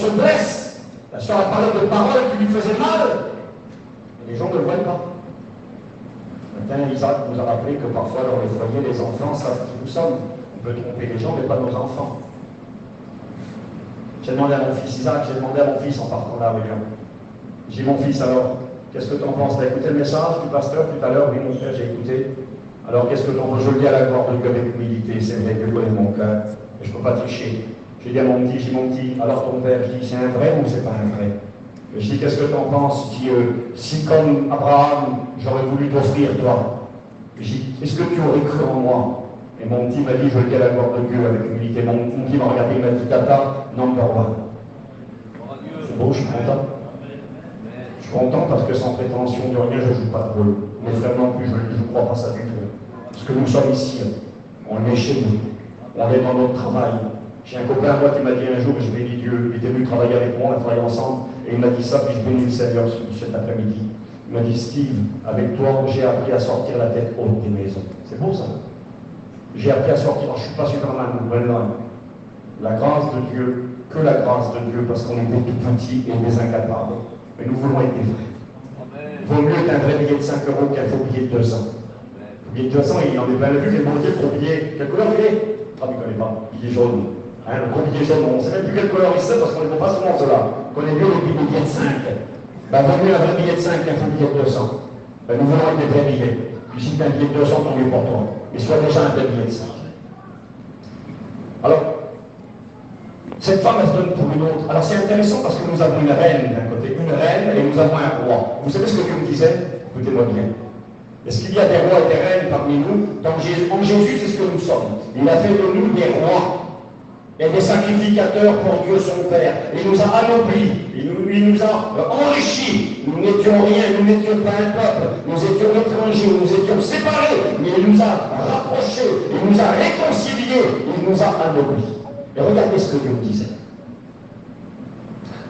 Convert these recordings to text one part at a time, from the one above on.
se blesse. La sœur a parlé de paroles qui lui faisaient mal. Et les gens ne le voient pas. Maintenant, Isaac nous a rappelé que parfois, dans les foyers, les enfants savent qui nous sommes. On peut tromper les gens, mais pas nos enfants. J'ai demandé à mon fils Isaac, j'ai demandé à mon fils en partant là, William. J'ai dit, mon fils, alors, qu'est-ce que tu en penses? Tu as écouté le message du pasteur tout à l'heure? Oui, mon frère, j'ai écouté. Alors, qu'est-ce que tu en penses? Je le dis à la gloire de Dieu avec humilité, c'est vrai, Dieu connaît mon cœur, mais je ne peux pas tricher. J'ai dit à mon petit, alors ton père, je dis, c'est un vrai ou c'est pas un vrai? Je dis, qu'est-ce que tu en penses? Je dis, si comme Abraham, j'aurais voulu t'offrir, toi. Je dis, est-ce que tu aurais cru en moi? Et mon petit m'a dit, je le dis à la gloire de Dieu avec humilité. Mon petit m'a regardé, il m'a dit, Tata, number one. C'est beau, je suis content. Je suis content parce que sans prétention de rien, je ne joue pas de rôle. Mes frères non plus, je ne crois pas ça du tout. Parce que nous sommes ici, on est chez nous, on est dans notre travail. J'ai un copain à moi qui m'a dit un jour, je bénis Dieu, il était venu travailler avec moi, on a travaillé ensemble, et il m'a dit ça, puis je bénis le Seigneur cet après-midi. Il m'a dit, Steve, avec toi, j'ai appris à sortir la tête haute des maisons. C'est beau ça. J'ai appris à sortir, je ne suis pas Superman, la grâce de Dieu, que la grâce de Dieu, parce qu'on est des tout petits et des incapables. Mais nous voulons être des vrais. Il vaut mieux qu'un vrai billet de 5 € qu'un faux billet de 200. Le billet de 200, il en est plein de vue, quel bon Dieu, pour billet, quelle couleur il est? Ah, tu ne connais pas, billet jaune. Hein, le gros billet jaune, on ne sait même plus quelle couleur il c'est, parce qu'on ne voit pas souvent cela. On connaît mieux les billets de 5. Ben, vaut mieux un vrai billet de 5 qu'un faux billet de 200. Ben, nous voulons être des vrais billets. Puis si tu as un billet de 200, tant mieux pour toi. Mais soit déjà un vrai billet de 5. Alors, cette femme, elle se donne pour une autre. Alors c'est intéressant parce que nous avons une reine d'un côté, une reine, et nous avons un roi. Vous savez ce que Dieu me disait? Écoutez-moi bien. Est-ce qu'il y a des rois et des reines parmi nous? En Jésus, c'est ce que nous sommes. Il a fait de nous des rois et des sacrificateurs pour Dieu son Père. Il nous a anoblis, il nous a enrichis. Nous n'étions rien, nous n'étions pas un peuple, nous étions étrangers, nous étions séparés, mais il nous a rapprochés, il nous a réconciliés, il nous a anoblis. Et regardez ce que Dieu me disait.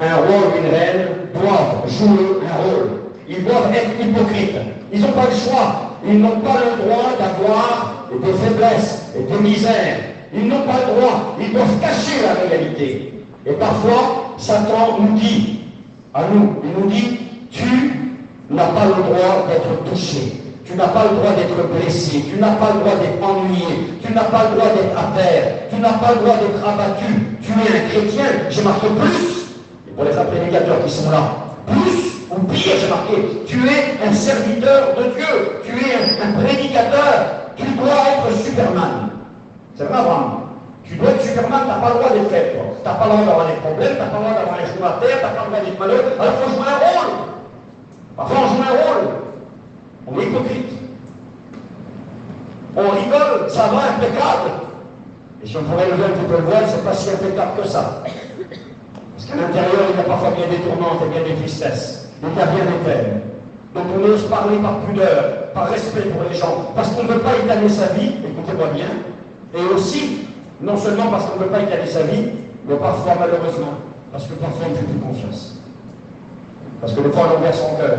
Un roi ou une reine doivent jouer un rôle. Ils doivent être hypocrites. Ils n'ont pas le choix. Ils n'ont pas le droit d'avoir des faiblesses et des misères. Ils n'ont pas le droit. Ils doivent cacher la réalité. Et parfois, Satan nous dit, à nous, il nous dit, tu n'as pas le droit d'être touché. Tu n'as pas le droit d'être blessé, tu n'as pas le droit d'être ennuyé, tu n'as pas le droit d'être à terre, tu n'as pas le droit d'être abattu. Tu es un chrétien, j'ai marqué plus, et pour les prédicateurs qui sont là, plus ou pire, j'ai marqué, tu es un serviteur de Dieu, tu es un prédicateur, tu dois être Superman. C'est vrai, Abraham. Tu dois être Superman, tu n'as pas le droit d'être faible, toi. Tu n'as pas le droit d'avoir des problèmes, tu n'as pas le droit d'avoir les genoux à terre, tu n'as pas le droit d'être malheureux, alors il faut jouer un rôle. Parfois on joue un rôle. On est hypocrite. On rigole, ça va, impeccable. Et si on pourrait lever un petit peu le voile, c'est pas si impeccable que ça. Parce qu'à l'intérieur, il y a parfois bien des tourmentes et bien des tristesses. Il y a bien des peines. Donc on ose parler par pudeur, par respect pour les gens, parce qu'on ne veut pas étaler sa vie, écoutez-moi bien, et aussi, non seulement parce qu'on ne veut pas étaler sa vie, mais parfois, malheureusement, parce que parfois on ne fait plus confiance. Parce que des fois, on ouvre son cœur.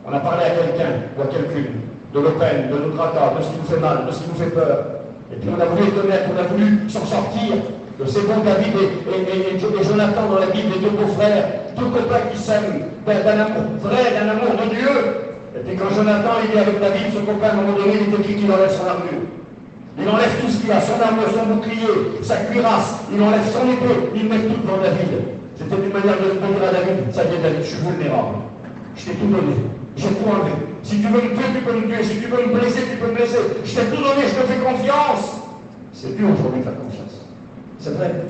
On a parlé à quelqu'un ou à quelqu'une de nos peines, de nos tracas, de ce qui nous fait mal, de ce qui nous fait peur. Et puis on a voulu être honnête, on a voulu s'en sortir de ces bons David et Jonathan dans la Bible, les deux beaux-frères, deux copains qui s'aiment d'un amour vrai, d'un amour de Dieu. Et puis quand Jonathan il est avec David, ce copain, à un moment donné, il est écrit qu'il enlève son armure. Il enlève tout ce qu'il a, son armure, son bouclier, sa cuirasse, il enlève son épée, il met tout devant David. C'était une manière de dire à David, ça y est David, je suis vulnérable. Je t'ai tout donné. J'ai tout enlevé. Si tu veux me tuer, tu peux me tuer. Si tu veux me blesser, tu peux me blesser. Je t'ai tout donné, je te fais confiance. C'est dur aujourd'hui de faire confiance. C'est vrai.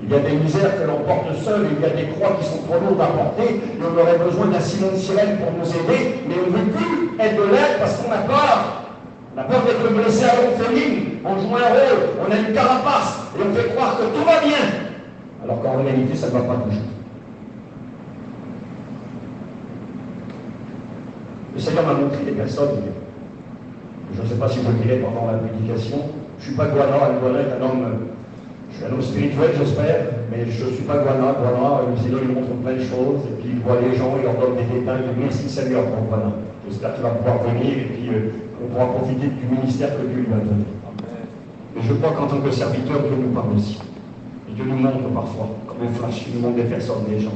Il y a des misères que l'on porte seul, il y a des croix qui sont trop lourdes à porter, et on aurait besoin d'un Simon de Cyrène pour nous aider, mais on ne veut plus être de l'aide parce qu'on a peur. On a peur d'être blessé à l'orpheline, on joue un rôle, on a une carapace, et on fait croire que tout va bien. Alors qu'en réalité, ça ne va pas toujours. Le Seigneur m'a montré des personnes, je ne sais pas si je le dirai pendant la prédication, je ne suis pas Guana est un homme, je suis un homme spirituel j'espère, mais je ne suis pas Guana, le Seigneur lui montre plein de choses, et puis il voit les gens, il leur donne des détails, et merci Seigneur pour Guana. J'espère qu'il va pouvoir venir, et puis on pourra profiter du ministère que Dieu lui a donné. Mais je crois qu'en tant que serviteur, Dieu nous parle aussi. Et Dieu nous montre parfois, comme un flash, il nous montre des personnes, des gens.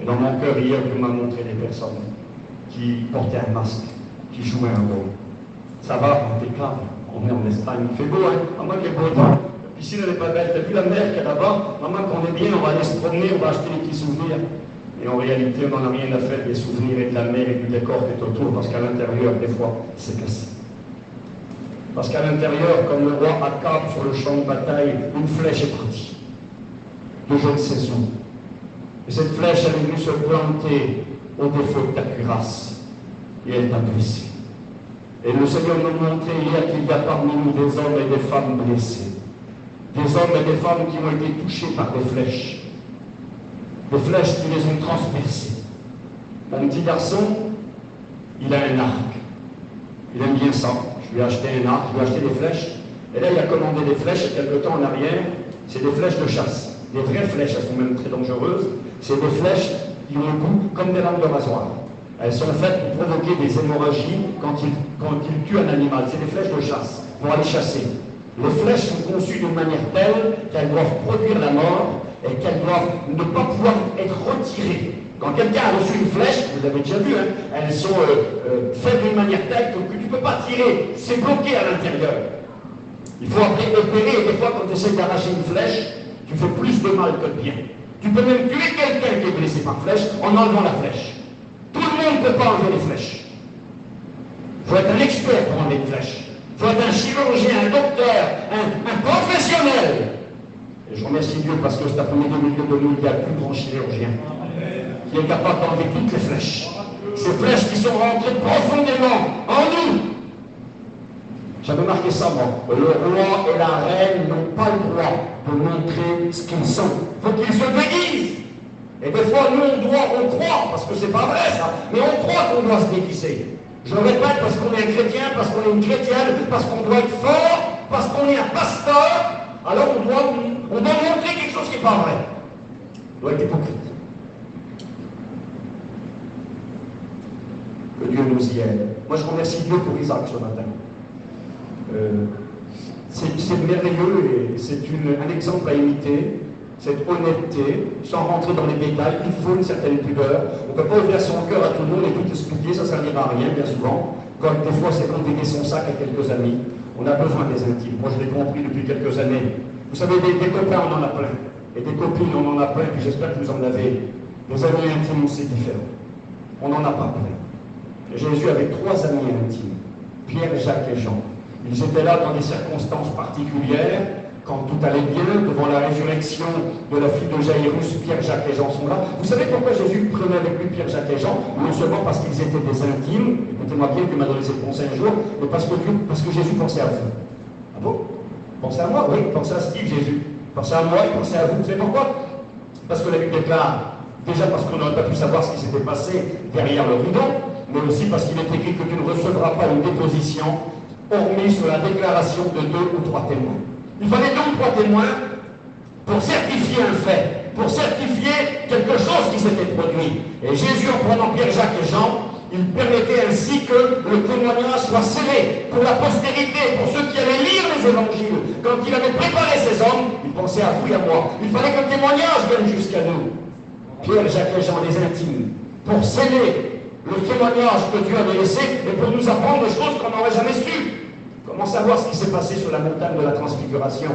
Et dans mon cœur, hier, Dieu m'a montré des personnes qui portaient un masque, qui jouaient un rôle. Ça va, impeccable. On est en Espagne, il fait beau, hein? Maman, quel beau temps. La piscine, elle n'est pas belle. T'as vu la mer qu'il y a là-bas? Maman, qu'on est bien, on va aller se promener, on va acheter des petits souvenirs. Et en réalité, on n'en a rien à faire des souvenirs et de la mer et du décor qui est autour, parce qu'à l'intérieur, des fois, c'est cassé. Parce qu'à l'intérieur, comme le roi Akab sur le champ de bataille, une flèche est partie. De je ne sais où. Et cette flèche, elle est venue se planter au défaut de ta cuirasse. Et elle t'a blessé. Et le Seigneur nous montrait hier qu'il y a parmi nous des hommes et des femmes blessés. Des hommes et des femmes qui ont été touchés par des flèches. Des flèches qui les ont transpercés. Mon petit garçon, il a un arc. Il aime bien ça. Je lui ai acheté un arc, je lui ai acheté des flèches. Et là, il a commandé des flèches, et quelque temps en arrière, c'est des flèches de chasse. Des vraies flèches, elles sont même très dangereuses. C'est des flèches qui ont un goût comme des lames de rasoir. Elles sont faites pour provoquer des hémorragies quand ils tuent un animal. C'est des flèches de chasse, pour aller chasser. Les flèches sont conçues d'une manière telle qu'elles doivent produire la mort et qu'elles doivent ne pas pouvoir être retirées. Quand quelqu'un a reçu une flèche, vous avez déjà vu, hein, elles sont faites d'une manière telle que tu ne peux pas tirer, c'est bloqué à l'intérieur. Il faut après opérer, et des fois quand tu essaies d'arracher une flèche, tu fais plus de mal que de bien. Tu peux même tuer quelqu'un qui est blessé par flèche en enlevant la flèche. Tout le monde ne peut pas enlever les flèches. Il faut être un expert pour enlever une flèche. Il faut être un chirurgien, un docteur, un professionnel. Et je remercie Dieu parce que cet après-midi, au milieu de nous, il y a le plus grand chirurgien qui est capable d'enlever toutes les flèches. Ces flèches qui sont rentrées profondément en nous. J'avais marqué ça, moi. Le roi et la reine n'ont pas le droit de montrer ce qu'ils sont. Il faut qu'ils se déguisent. Et des fois, nous, on croit, parce que c'est pas vrai ça, mais on croit qu'on doit se déguiser. Je le répète, parce qu'on est un chrétien, parce qu'on est une chrétienne, parce qu'on doit être fort, parce qu'on est un pasteur, alors on doit montrer quelque chose qui n'est pas vrai. On doit être hypocrite. Que Dieu nous y aide. Moi, je remercie Dieu pour Isaac ce matin. C'est merveilleux et c'est un exemple à imiter. Cette honnêteté, sans rentrer dans les détails, il faut une certaine pudeur. On ne peut pas ouvrir son cœur à tout le monde et tout expliquer, ça ne servira à rien, bien souvent. Comme des fois, c'est confier son sac à quelques amis. On a besoin des intimes. Moi, je l'ai compris depuis quelques années. Vous savez, des copains, on en a plein. Et des copines, on en a plein, puis j'espère que vous en avez. Des amis intimes, c'est différent. On n'en a pas plein. Et Jésus avait 3 amis intimes, Pierre, Jacques et Jean. Ils étaient là dans des circonstances particulières. Quand tout allait bien, devant la résurrection de la fille de Jairus, Pierre, Jacques et Jean sont là. Vous savez pourquoi Jésus prenait avec lui Pierre, Jacques et Jean? Non seulement parce qu'ils étaient des intimes, écoutez-moi bien, Dieu m'a donné cette conseil un jour, mais parce que Jésus pensait à vous. Ah bon? Pensez à moi? Oui, pensez à Steve, Jésus. Pensez à moi, il pensait à vous. Vous savez pourquoi? Parce que la Bible déclare, déjà parce qu'on n'aurait pas pu savoir ce qui s'était passé derrière le rideau, mais aussi parce qu'il est écrit que tu ne recevras pas une déposition, hormis sur la déclaration de 2 ou 3 témoins. Il fallait donc 3 témoins pour certifier un fait, pour certifier quelque chose qui s'était produit. Et Jésus, en prenant Pierre, Jacques et Jean, il permettait ainsi que le témoignage soit scellé pour la postérité, pour ceux qui allaient lire les évangiles. Quand il avait préparé ces hommes, il pensait à vous et à moi. Il fallait que le témoignage vienne jusqu'à nous. Pierre, Jacques et Jean, les intimes, pour sceller le témoignage que Dieu avait laissé et pour nous apprendre des choses qu'on n'aurait jamais su. Comment savoir ce qui s'est passé sur la montagne de la transfiguration?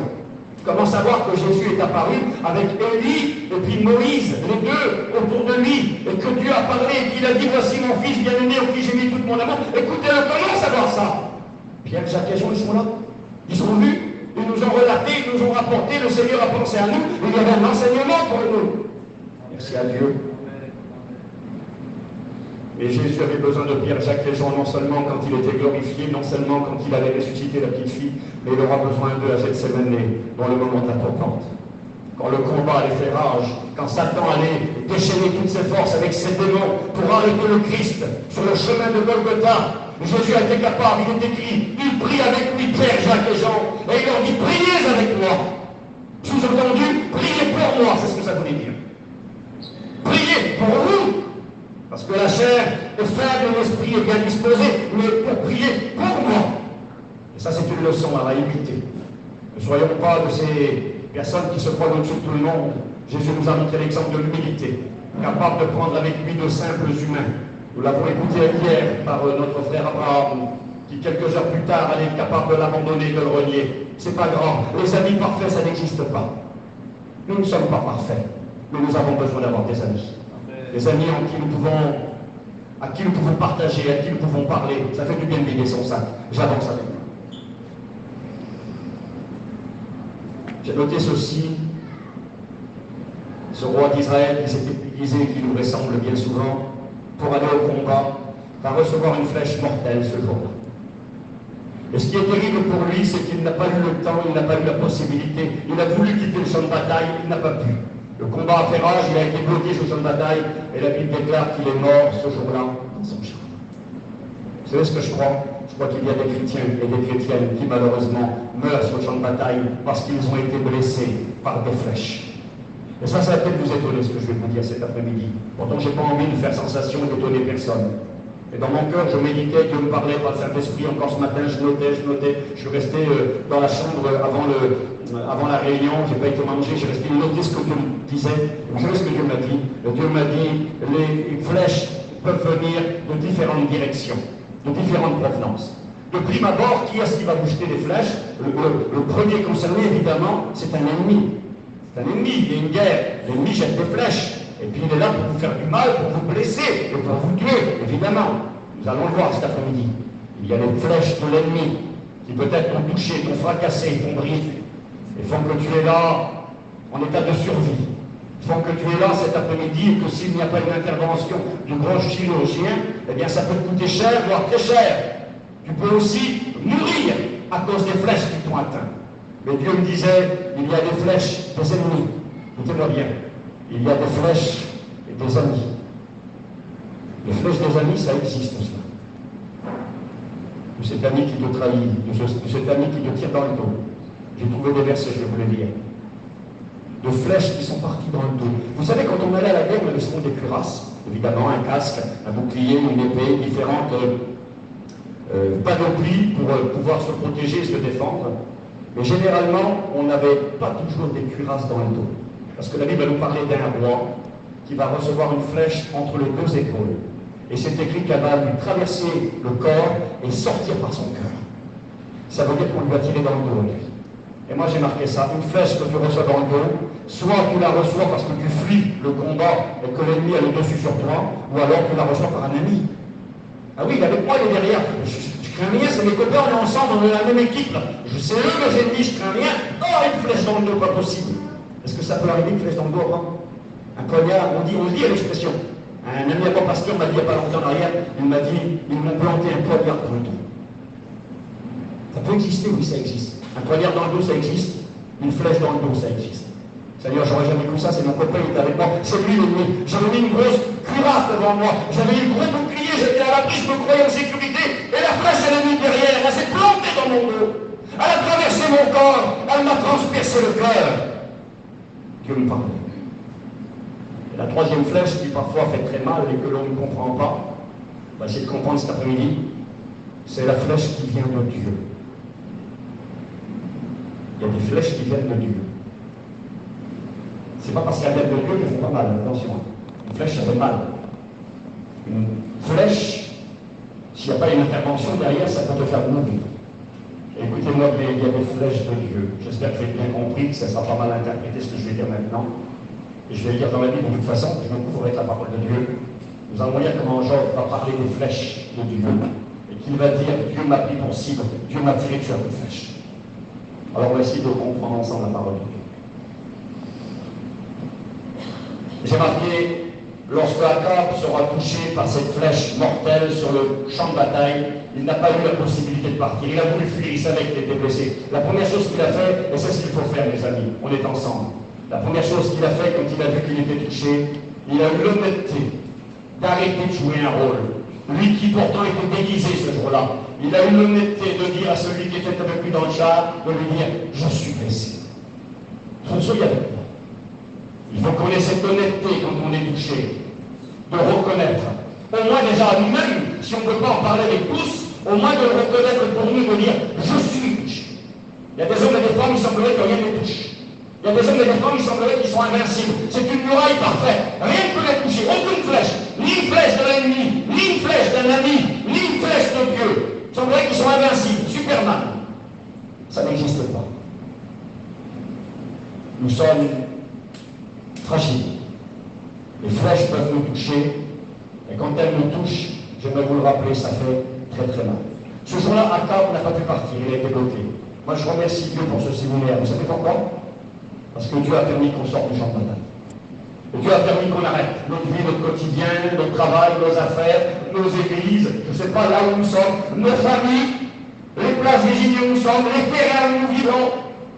Comment savoir que Jésus est apparu avec Élie et puis Moïse, les deux autour de lui, et que Dieu a parlé et qu'il a dit voici mon fils bien-aimé en qui j'ai mis tout mon amour? Écoutez-le, comment savoir ça? Pierre, Jacques et Jean, ils sont là. Ils ont vu, ils nous ont relaté, ils nous ont rapporté, le Seigneur a pensé à nous, il y avait un enseignement pour nous. Merci à Dieu. Et Jésus avait besoin de Pierre, Jacques et Jean, non seulement quand il était glorifié, non seulement quand il avait ressuscité la petite fille, mais il aura besoin d'eux à Gethsémane, dans le moment de la tourmente. Quand le combat allait faire rage, quand Satan allait déchaîner toutes ses forces avec ses démons pour arrêter le Christ sur le chemin de Golgotha, Jésus a été capable, il est écrit, il prie avec lui Pierre, Jacques et Jean, et il leur dit, priez avec moi. Sous-entendu, priez pour moi, c'est ce que ça voulait dire. Priez pour vous. Parce que la chair est faible, l'esprit est bien disposé, mais pour prier pour moi. Et ça, c'est une leçon à imiter. Ne soyons pas de ces personne qui se croit au-dessus de tout le monde. Jésus nous a montré l'exemple de l'humilité, capable de prendre avec lui de simples humains. Nous l'avons écouté hier par notre frère Abraham, qui quelques heures plus tard allait être capable de l'abandonner, de le renier. C'est pas grave. Les amis parfaits, ça n'existe pas. Nous ne sommes pas parfaits, mais nous avons besoin d'avoir des amis. Des amis à qui nous pouvons partager, à qui nous pouvons parler. Ça fait du bien de vider son sac. J'avance avec vous. J'ai noté ceci. Ce roi d'Israël qui s'est épuisé, qui nous ressemble bien souvent, pour aller au combat, va recevoir une flèche mortelle ce jour-là. Et ce qui est terrible pour lui, c'est qu'il n'a pas eu le temps, il n'a pas eu la possibilité. Il a voulu quitter le champ de bataille, il n'a pas pu. Le combat a fait rage, il a été bloqué sur le champ de bataille, et la Bible déclare qu'il est mort ce jour-là dans son champ. Vous savez ce que je crois? Je crois qu'il y a des chrétiens et des chrétiennes qui malheureusement meurent sur le champ de bataille parce qu'ils ont été blessés par des flèches. Et ça va peut-être vous étonner ce que je vais vous dire cet après-midi. Pourtant, je n'ai pas envie de faire sensation et d'étonner personne. Et dans mon cœur, je méditais, Dieu me parlait par le Saint-Esprit. Encore ce matin, je notais. Je suis resté dans la chambre avant la réunion, je n'ai pas été manger, j'ai resté noter ce que Dieu me disait. Vous savez ce que Dieu m'a dit? Dieu m'a dit, les flèches peuvent venir de différentes directions, de différentes provenances. De prime abord, qui est-ce qui va vous jeter des flèches? Le premier concerné, évidemment, c'est un ennemi. C'est un ennemi, il y a une guerre. L'ennemi jette des flèches. Et puis il est là pour vous faire du mal, pour vous blesser, et pour vous tuer, évidemment. Nous allons le voir cet après-midi. Il y a les flèches de l'ennemi qui peut-être t'ont touché, t'ont fracassé, t'ont brisé. Et font que tu es là en état de survie. Font que tu es là cet après-midi et que s'il n'y a pas une intervention du grand chirurgien, eh bien ça peut te coûter cher, voire très cher. Tu peux aussi mourir à cause des flèches qui t'ont atteint. Mais Dieu me disait, il y a des flèches des ennemis. Écoutez-moi bien. Il y a des flèches et des amis. Les flèches des amis, ça existe, cela. De cet ami qui te trahit, de cet ami qui te tire dans le dos. J'ai trouvé des versets, je vais vous les lire. De flèches qui sont parties dans le dos. Vous savez, quand on allait à la guerre, on avait souvent des cuirasses. Évidemment, un casque, un bouclier, une épée, différentes panoplies pour pouvoir se protéger et se défendre. Mais généralement, on n'avait pas toujours des cuirasses dans le dos. Parce que la Bible va nous parler d'un roi qui va recevoir une flèche entre les deux épaules. Et c'est écrit qu'elle va lui traverser le corps et sortir par son cœur. Ça veut dire qu'on lui va tirer dans le dos, lui. Et moi j'ai marqué ça, une flèche que tu reçois dans le dos, soit tu la reçois parce que tu fuis le combat et que l'ennemi a le dessus sur toi, ou alors tu la reçois par un ami. Ah oui, il est avec moi, il est derrière. Je crains rien, c'est mes copains, on est ensemble, on est la même équipe. Je sais eux que j'ai ennemis, je crains rien. Oh, une flèche dans le dos, pas possible. Est-ce que ça peut arriver, une flèche dans le dos, hein? Un poignard, on dit à l'expression. Un ami à moi, pasteur, m'a dit il n'y a pas longtemps en arrière, il m'a dit, ils m'ont planté un poignard dans le dos. Ça peut exister, oui, ça existe. Un poignard dans le dos, ça existe. Une flèche dans le dos, ça existe. Seigneur, j'aurais jamais cru ça, c'est mon copain, il était avec moi. C'est lui l'ennemi. J'avais mis une grosse cuirasse devant moi. J'avais une gros bouclier, j'étais à l'abri, je me croyais en sécurité. Et la flèche, elle est venue derrière, elle s'est plantée dans mon dos. Elle a traversé mon corps, elle m'a transpercé le cœur. Dieu me parle. Et la troisième flèche qui parfois fait très mal et que l'on ne comprend pas, on va essayer de comprendre cet après-midi, c'est la flèche qui vient de Dieu. Il y a des flèches qui viennent de Dieu. C'est pas parce qu'elles viennent de Dieu qu'elles font pas mal, attention. Une flèche, ça fait mal. Une flèche, s'il n'y a pas une intervention derrière, ça peut te faire mourir. Écoutez-moi, il y a des flèches de Dieu. J'espère que vous avez bien compris, que ça sera pas mal interprété ce que je vais dire maintenant. Et je vais le dire dans la Bible de toute façon, je me couvre avec la parole de Dieu. Nous allons lire comment Job va parler des flèches de Dieu. Et qu'il va dire, Dieu m'a pris pour cible, Dieu m'a tiré sur une flèche. Alors on va essayer de comprendre ensemble la parole de Dieu. J'ai marqué, lorsque Akab sera touché par cette flèche mortelle sur le champ de bataille, il n'a pas eu la possibilité de partir. Il a voulu fuir, il savait qu'il était blessé. La première chose qu'il a fait, et c'est ce qu'il faut faire, mes amis, on est ensemble. La première chose qu'il a fait quand il a vu qu'il était touché, il a eu l'honnêteté d'arrêter de jouer un rôle. Lui qui pourtant était déguisé ce jour-là, il a eu l'honnêteté de dire à celui qui était avec lui dans le char, de lui dire, je suis blessé. Soyez avec moi. Il faut qu'on ait cette honnêteté quand on est touché, de reconnaître. Au moins déjà à nous-mêmes, si on ne peut pas en parler avec tous, au moins de le reconnaître pour nous, de dire, je suis touché. Il y a des hommes et des femmes, il semblerait que rien ne touche. Il y a des hommes et des femmes, il semblerait qu'ils sont invincibles. C'est une muraille parfaite. Rien ne peut les toucher. Aucune flèche. Ni une flèche de l'ennemi, ni une flèche d'un ami, ni une flèche de Dieu. Il semblerait qu'ils sont invincibles. Superman. Ça n'existe pas. Nous sommes fragiles. Les flèches peuvent nous toucher. Et quand elles nous touchent, j'aimerais vous le rappeler, ça fait très très mal. Ce jour-là, Akab n'a pas pu partir. Il a été bloqué. Moi, je remercie Dieu pour ce séminaire. Vous savez pourquoi? Parce que Dieu a permis qu'on sorte du champ de bataille. Et Dieu a permis qu'on arrête notre vie, notre quotidien, notre travail, nos affaires, nos églises, je ne sais pas là où nous sommes, nos familles, les places désignées où nous sommes, les terrains où nous vivons,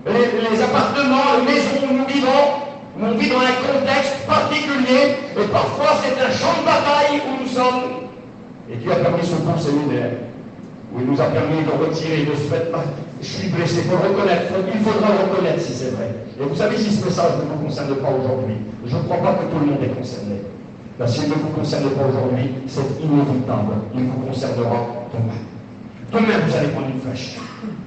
les appartements, les maisons où nous vivons. On vit dans un contexte particulier, et parfois c'est un champ de bataille où nous sommes. Et Dieu a permis ce bon séminaire, où il nous a permis de retirer de ce fait. Je suis blessé, il faut le reconnaître, il faudra le reconnaître si c'est vrai. Et vous savez, si ce message ne vous concerne pas aujourd'hui, je ne crois pas que tout le monde est concerné. Parce qu'il ne vous concerne pas aujourd'hui, c'est inévitable, il vous concernera demain. Demain, vous allez prendre une flèche.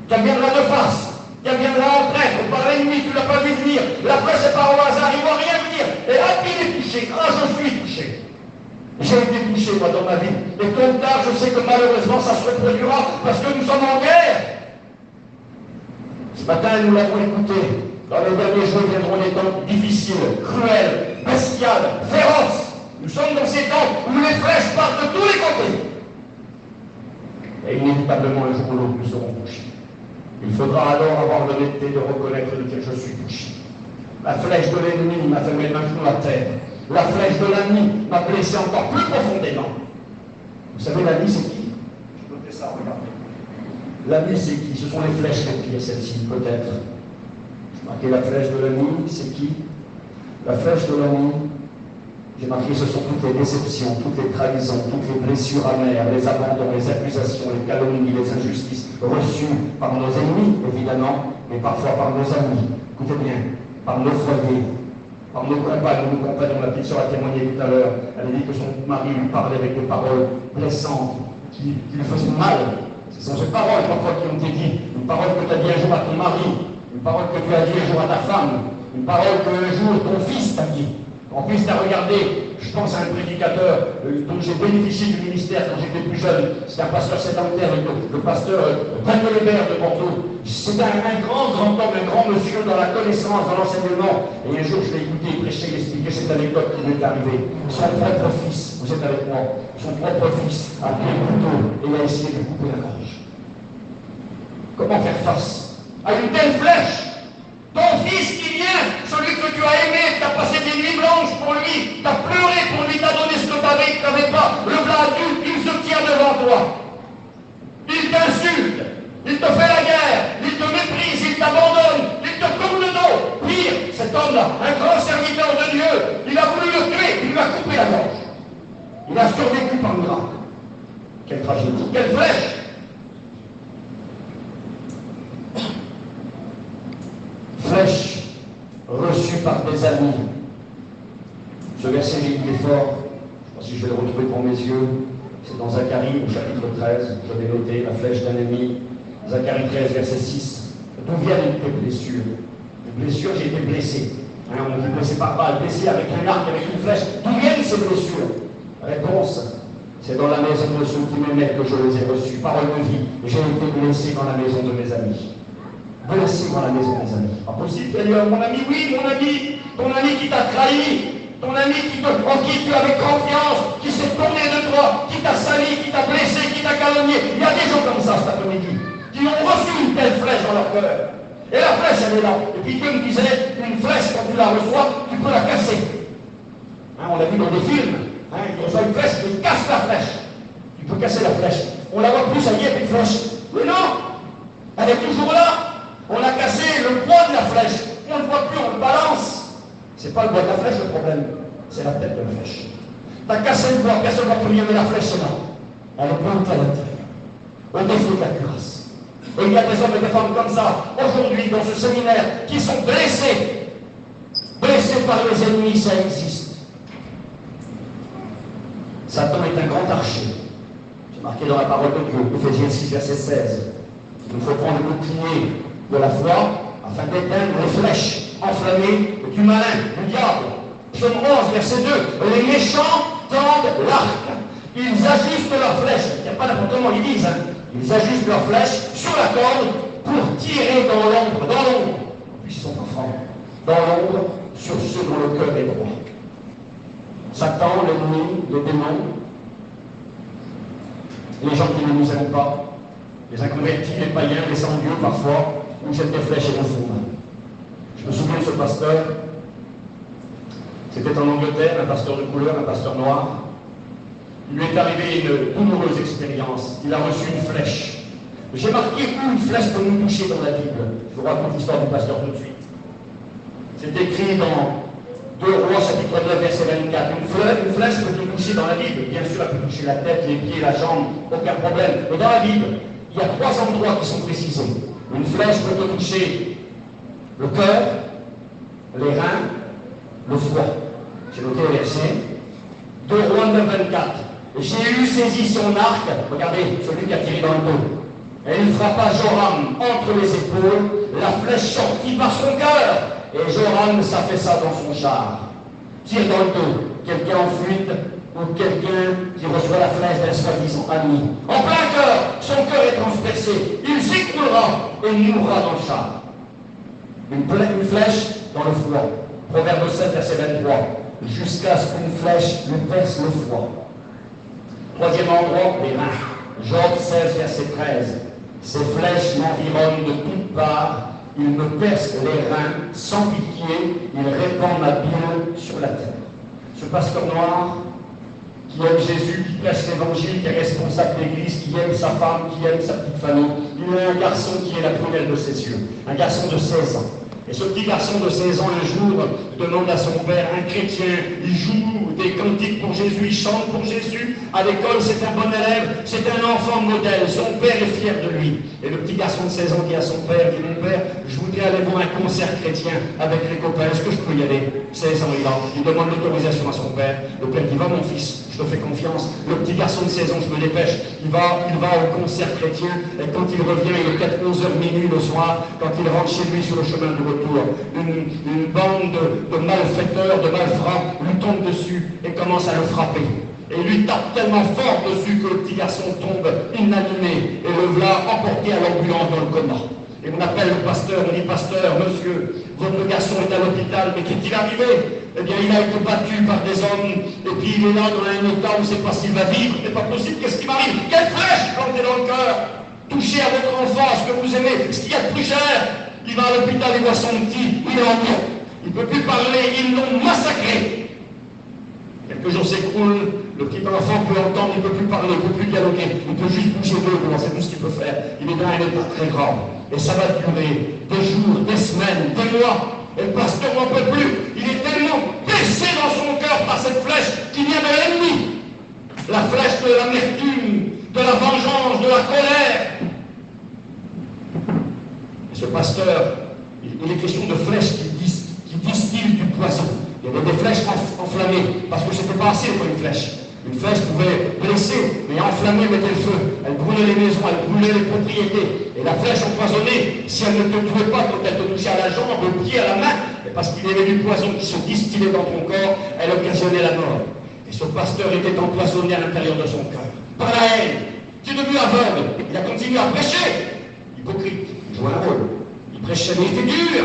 Qui viendra de face, qui viendra en traître, par l'ennemi, tu ne l'as pas vu venir. La flèche, c'est pas au hasard, il ne va rien venir. Et hop, il est touché. Ah, je suis touché. J'ai été touché, moi, dans ma vie. Et tôt ou tard, je sais que malheureusement, ça se reproduira parce que nous sommes en guerre. Ce matin, nous l'avons écouté. Dans les derniers jours viendront des temps difficiles, cruels, bestiales, féroces. Nous sommes dans ces temps où les flèches partent de tous les côtés. Et inévitablement, le jour ou l'autre, nous serons touchés. Il faudra alors avoir l'honnêteté de reconnaître de quel je suis touché. La flèche de l'ennemi m'a fait mettre un genou à terre. La flèche de l'ami m'a blessé encore plus profondément. Vous savez, l'ami, c'est qui? Je notais ça, regardez. L'ami, c'est qui? Ce sont les flèches qui est celle-ci, peut-être. J'ai marqué la flèche de l'ami, c'est qui? La flèche de l'ami, j'ai marqué, ce sont toutes les déceptions, toutes les trahisons, toutes les blessures amères, les abandons, les accusations, les calomnies, les injustices reçues par nos ennemis, évidemment, mais parfois par nos amis. Écoutez bien, par nos foyers, par nos compagnes, nos compagnons. La petite sœur a témoigné tout à l'heure. Elle a dit que son mari lui parlait avec des paroles blessantes, qui lui faisaient mal. Ce sont ces paroles parfois qui ont été dites. Une parole que tu as dit un jour à ton mari, une parole que tu as dit un jour à ta femme, une parole que un jour ton fils t'a dit. Ton fils t'a regardé. Je pense à un prédicateur dont j'ai bénéficié du ministère quand j'étais plus jeune. C'est un pasteur sédentaire, le pasteur Daniel Hébert de Bordeaux. C'est un grand homme, un grand monsieur dans la connaissance, dans l'enseignement. Et un jour, je l'ai écouté prêcher, il expliquait cette anecdote qui m'est arrivée. Son propre fils, vous êtes avec moi, son propre fils a pris un couteau et il a essayé de lui couper la gorge. Comment faire face à une telle flèche? Ton fils qui vient, celui que tu as aimé, qui a passé des nuits blanches pour lui, t'as pleuré pour lui, t'as donné ce que tu n'avais pas, le plat adulte, il se tient devant toi. Il t'insulte, il te fait la guerre, il te méprise, il t'abandonne, il te tourne le dos. Pire, cet homme-là, un grand serviteur de Dieu, il a voulu le tuer, il lui a coupé la gorge. Il a survécu par miracle. Quelle tragédie, quelle flèche! Flèche reçue par des amis. Ce verset, il est fort. Je ne sais pas si je vais le retrouver pour mes yeux. C'est dans Zacharie, au chapitre 13. Je vais noter la flèche d'un ennemi. Zacharie 13, verset 6. D'où viennent tes blessures? Les blessures, j'ai été blessé. On dit blessé par balle, blessé avec un arc, avec une flèche. D'où viennent ces blessures? Réponse, c'est dans la maison de ceux qui m'aimaient que je les ai reçus. Parole de vie. J'ai été blessé dans la maison de mes amis. Blessé dans la maison des amis. Pas possible, Seigneur, mon ami, oui, mon ami, ton ami qui t'a trahi, ton ami en qui tu avais confiance, qui s'est tourné de toi, qui t'a sali, qui t'a blessé, qui t'a calomnié. Il y a des gens comme ça cet après-midi, qui ont reçu une telle flèche dans leur cœur. Et la flèche, elle est là. Et puis Dieu me disait, une flèche, quand tu la reçois, tu peux la casser. On l'a vu dans des films. Il reçoit une flèche, il casse la flèche. Tu peux casser la flèche. On la voit plus, ça y est, une flèche. Mais non, elle est toujours là. On a cassé le poids de la flèche. On ne le voit plus, on le balance. C'est pas le poids de la flèche le problème, c'est la tête de la flèche. Tu as cassé le poids, personne ne va plus mais la flèche c'est là. Elle est plantée à l'intérieur. Au défaut de la cuirasse. Et il y a des hommes et des femmes comme ça, aujourd'hui, dans ce séminaire, qui sont blessés. Blessés par les ennemis, ça existe. Satan est un grand archer. C'est marqué dans la parole de Dieu, Éphésiens 6, verset 16. Il faut prendre le bouclier de la foi afin d'éteindre les flèches enflammée du malin, du diable. Psaume 11, verset 2. Les méchants tendent l'arc. Ils ajustent leurs flèches. Il n'y a pas n'importe comment ils disent. Ils ajustent leurs flèches sur la corde pour tirer dans l'ombre. Dans l'ombre. Puis ils sont enfants. Dans l'ombre, sur ceux dont le cœur est droit. Satan, l'ennemi, le démon, les gens qui ne nous aiment pas, les inconvertis, les païens, les sans-dieu parfois, nous jettent des flèches et nous fondent. Je me souviens de ce pasteur, c'était en Angleterre, un pasteur de couleur, un pasteur noir. Il lui est arrivé une douloureuse expérience. Il a reçu une flèche. J'ai marqué où une flèche peut nous toucher dans la Bible. Je vous raconte l'histoire du pasteur tout de suite. C'est écrit dans 2 Rois, chapitre 9, verset 24. Une flèche peut nous toucher dans la Bible. Bien sûr, elle peut toucher la tête, les pieds, la jambe, aucun problème. Mais dans la Bible, il y a 3 endroits qui sont précisés. Une flèche peut te toucher le cœur, les reins, le foie. J'ai noté le verset. 2 Rois 9, 24. Jéhu saisit son arc, regardez, celui qui a tiré dans le dos. Et il frappa Joram entre les épaules, la flèche sortit par son cœur. Et Joram s'affaissa dans son char. Tire dans le dos, quelqu'un en fuite ou quelqu'un qui reçoit la flèche d'un soi-disant ami. En plein cœur, son cœur est transpercé. Il s'écroulera et mourra dans le char. Une flèche dans le foie. Proverbe 7, verset 23. Jusqu'à ce qu'une flèche lui perce le foie. 3e endroit, les mains. Job 16, verset 13. Ces flèches m'environnent de toutes parts. Ils me percent les reins sans pitié. Ils répandent ma bile sur la terre. Ce pasteur noir qui aime Jésus, qui prêche l'évangile, qui est responsable de l'église, qui aime sa femme, qui aime sa petite famille. Il a un garçon qui est la prunelle de ses yeux. Un garçon de 16 ans. Et ce petit garçon de 16 ans, un jour, demande à son père, un chrétien, il joue des cantiques pour Jésus, il chante pour Jésus. À l'école, c'est un bon élève, c'est un enfant modèle. Son père est fier de lui. Et le petit garçon de 16 ans dit à son père, dit, mon père, je voudrais aller voir un concert chrétien avec les copains. Est-ce que je peux y aller? 16 ans, il demande l'autorisation à son père. Le père dit, va mon fils, je te fais confiance. Le petit garçon de 16 ans, je me dépêche. Il va au concert chrétien. Et quand il revient, il est peut-être 11h minuit le soir, quand il rentre chez lui sur le chemin de retour, une bande de malfaiteurs, de malfrats lui tombe dessus et commence à le frapper. Et lui tape tellement fort dessus que le petit garçon tombe inanimé et le voilà emporté à l'ambulance dans le coma. Et on appelle le pasteur, on dit, pasteur, monsieur, votre garçon est à l'hôpital, mais qu'est-il arrivé? Eh bien, il a été battu par des hommes, et puis il est là dans un état où on ne sait pas s'il va vivre, c'est pas possible, qu'est-ce qui m'arrive? Quelle flèche plantée dans le cœur? Touchez à votre enfant, ce que vous aimez, ce qu'il y a de plus cher. Il va à l'hôpital, il voit son petit, il est en mort. Il ne peut plus parler, ils l'ont massacré. Quelques jours s'écoulent, le petit enfant peut entendre, il ne peut plus parler, il ne peut plus dialoguer, il peut juste bouger deux doigts, c'est tout ce qu'il peut faire. Il est dans un état très grave. Et ça va durer des jours, des semaines, des mois. Et le pasteur n'en peut plus. Il est tellement blessé dans son cœur par cette flèche qui vient de l'ennemi. La flèche de l'amertume, de la vengeance, de la colère. Et ce pasteur, il est question de flèches qui distillent du poison. Il y avait des flèches enflammées, parce que ce n'était pas assez pour une flèche. Une flèche pouvait blesser, mais enflammer mettait le feu. Elle brûlait les maisons, elle brûlait les propriétés. Et la flèche empoisonnée, si elle ne te tuait pas quand elle te touchait à la jambe, au pied, à la main, parce qu'il y avait du poison qui se distillait dans ton corps, elle occasionnait la mort. Et ce pasteur était empoisonné à l'intérieur de son cœur. Par la haine, qui est devenu aveugle. Il a continué à prêcher. Hypocrite, il jouait un rôle. Il prêchait, mais il était dur.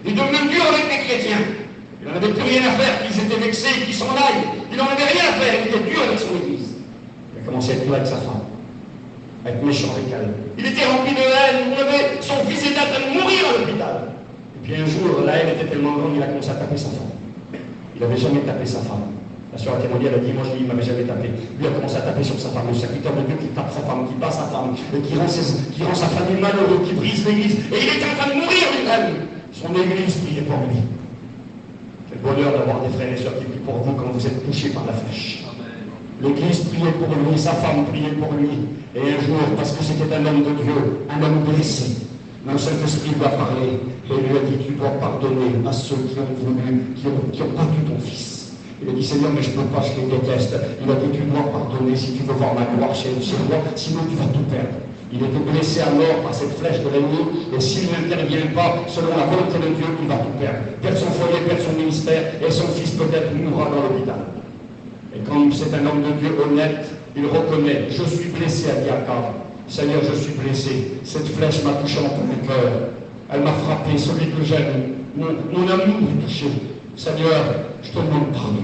Il est devenu dur avec les chrétiens. Il n'en avait plus rien à faire, qu'ils étaient vexés, qu'ils s'en aillent. Il n'en avait rien à faire, il était dur avec son église. Il a commencé à être dur avec sa femme, à être méchant avec elle. Il était rempli de haine, son fils était en train de mourir à l'hôpital. Et puis un jour, la haine était tellement grande, il a commencé à taper sa femme. Il n'avait jamais tapé sa femme. La soeur a témoigné, elle a dit, moi je dis, il ne m'avait jamais tapé. Lui a commencé à taper sur sa femme, le serviteur de Dieu qui tape sa femme, qui bat sa femme, et qui rend sa famille malheureuse, qui brise l'église. Et il était en train de mourir lui-même. Son église priait pour lui. Quel bonheur d'avoir des frères et sœurs qui prient pour vous quand vous êtes touchés par la flèche. L'église priait pour lui, sa femme priait pour lui. Et un jour, parce que c'était un homme de Dieu, un homme blessé, le Saint-Esprit lui a parlé et lui a dit, tu dois pardonner à ceux qui ont voulu, qui ont battu ton fils. Il a dit, Seigneur, mais je ne peux pas, je les déteste. Il a dit, tu dois pardonner si tu veux voir ma gloire chez moi, sinon tu vas tout perdre. Il était blessé à mort par cette flèche de l'ennemi, et s'il n'intervient pas selon la volonté de Dieu, il va tout perdre. Perdre son foyer, perdre son ministère, et son fils peut-être mourra dans l'hôpital. Et quand c'est un homme de Dieu honnête, il reconnaît, je suis blessé à Diakar. Seigneur, je suis blessé. Cette flèche m'a touché en tout mon cœur. Elle m'a frappé, celui que j'aime. Mon amour est touché. Seigneur, je te demande pardon.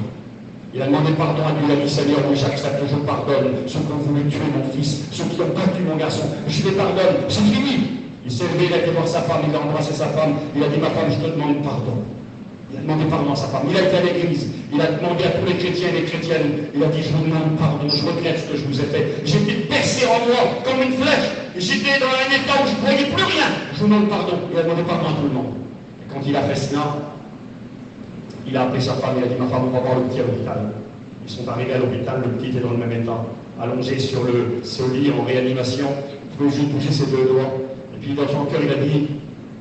Il a demandé pardon à Dieu, il a dit Seigneur, oui, j'accepte, je pardonne ceux qui ont voulu tuer mon fils, ceux qui ont battu mon garçon, je les pardonne, c'est fini. Il s'est levé, il a été voir sa femme, il a embrassé sa femme, il a dit ma femme, je te demande pardon. Il a demandé pardon à sa femme, il a été à l'église, il a demandé à tous les chrétiens et les chrétiennes, il a dit je vous demande pardon, je regrette ce que je vous ai fait. J'étais percé en moi comme une flèche, j'étais dans un état où je ne voyais plus rien. Je vous demande pardon. Il a demandé pardon à tout le monde. Et quand il a fait cela, il a appelé sa femme, il a dit ma femme, on va voir le petit à l'hôpital. Ils sont arrivés à l'hôpital, le petit était dans le même état, allongé sur ce lit en réanimation, il pouvait juste bouger ses deux doigts. Et puis dans son cœur, il a dit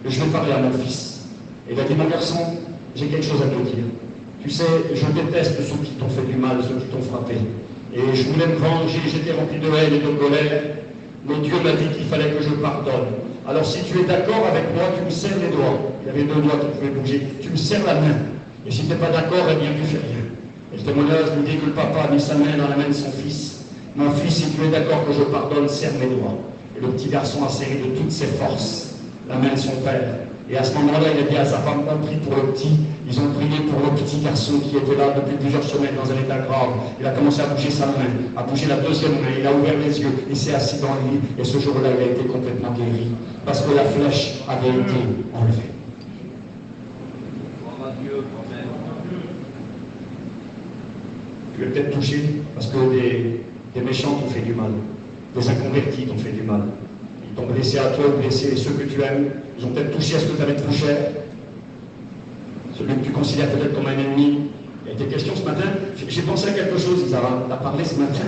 je vais parler à mon fils. Et il a dit mon garçon, j'ai quelque chose à te dire. Tu sais, je déteste ceux qui t'ont fait du mal, ceux qui t'ont frappé. Et je voulais me venger, j'étais rempli de haine et de colère. Mais Dieu m'a dit qu'il fallait que je pardonne. Alors si tu es d'accord avec moi, tu me serres les doigts. Il y avait deux doigts qui pouvaient bouger. Tu me serres la main. Et si tu n'es pas d'accord, eh bien tu fais rien. Et le témoignage nous dit que le papa a mis sa main dans la main de son fils. Mon fils, si tu es d'accord que je pardonne, serre mes doigts. Et le petit garçon a serré de toutes ses forces la main de son père. Et à ce moment-là, il a dit à sa femme, on prie pour le petit. Ils ont prié pour le petit garçon qui était là depuis plusieurs semaines dans un état grave. Il a commencé à bouger sa main, à bouger la deuxième main. Il a ouvert les yeux, il s'est assis dans le lit. Et ce jour-là, il a été complètement guéri. Parce que la flèche avait été enlevée. Tu es peut-être touché parce que des méchants t'ont fait du mal. Des inconvertis t'ont fait du mal. Ils t'ont blessé à toi, blessé ceux que tu aimes. Ils ont peut-être touché à ce que tu avais de plus cher. Celui que tu considères peut-être comme un ennemi. Il y a été question ce matin, j'ai pensé à quelque chose, Isara. On a parlé ce matin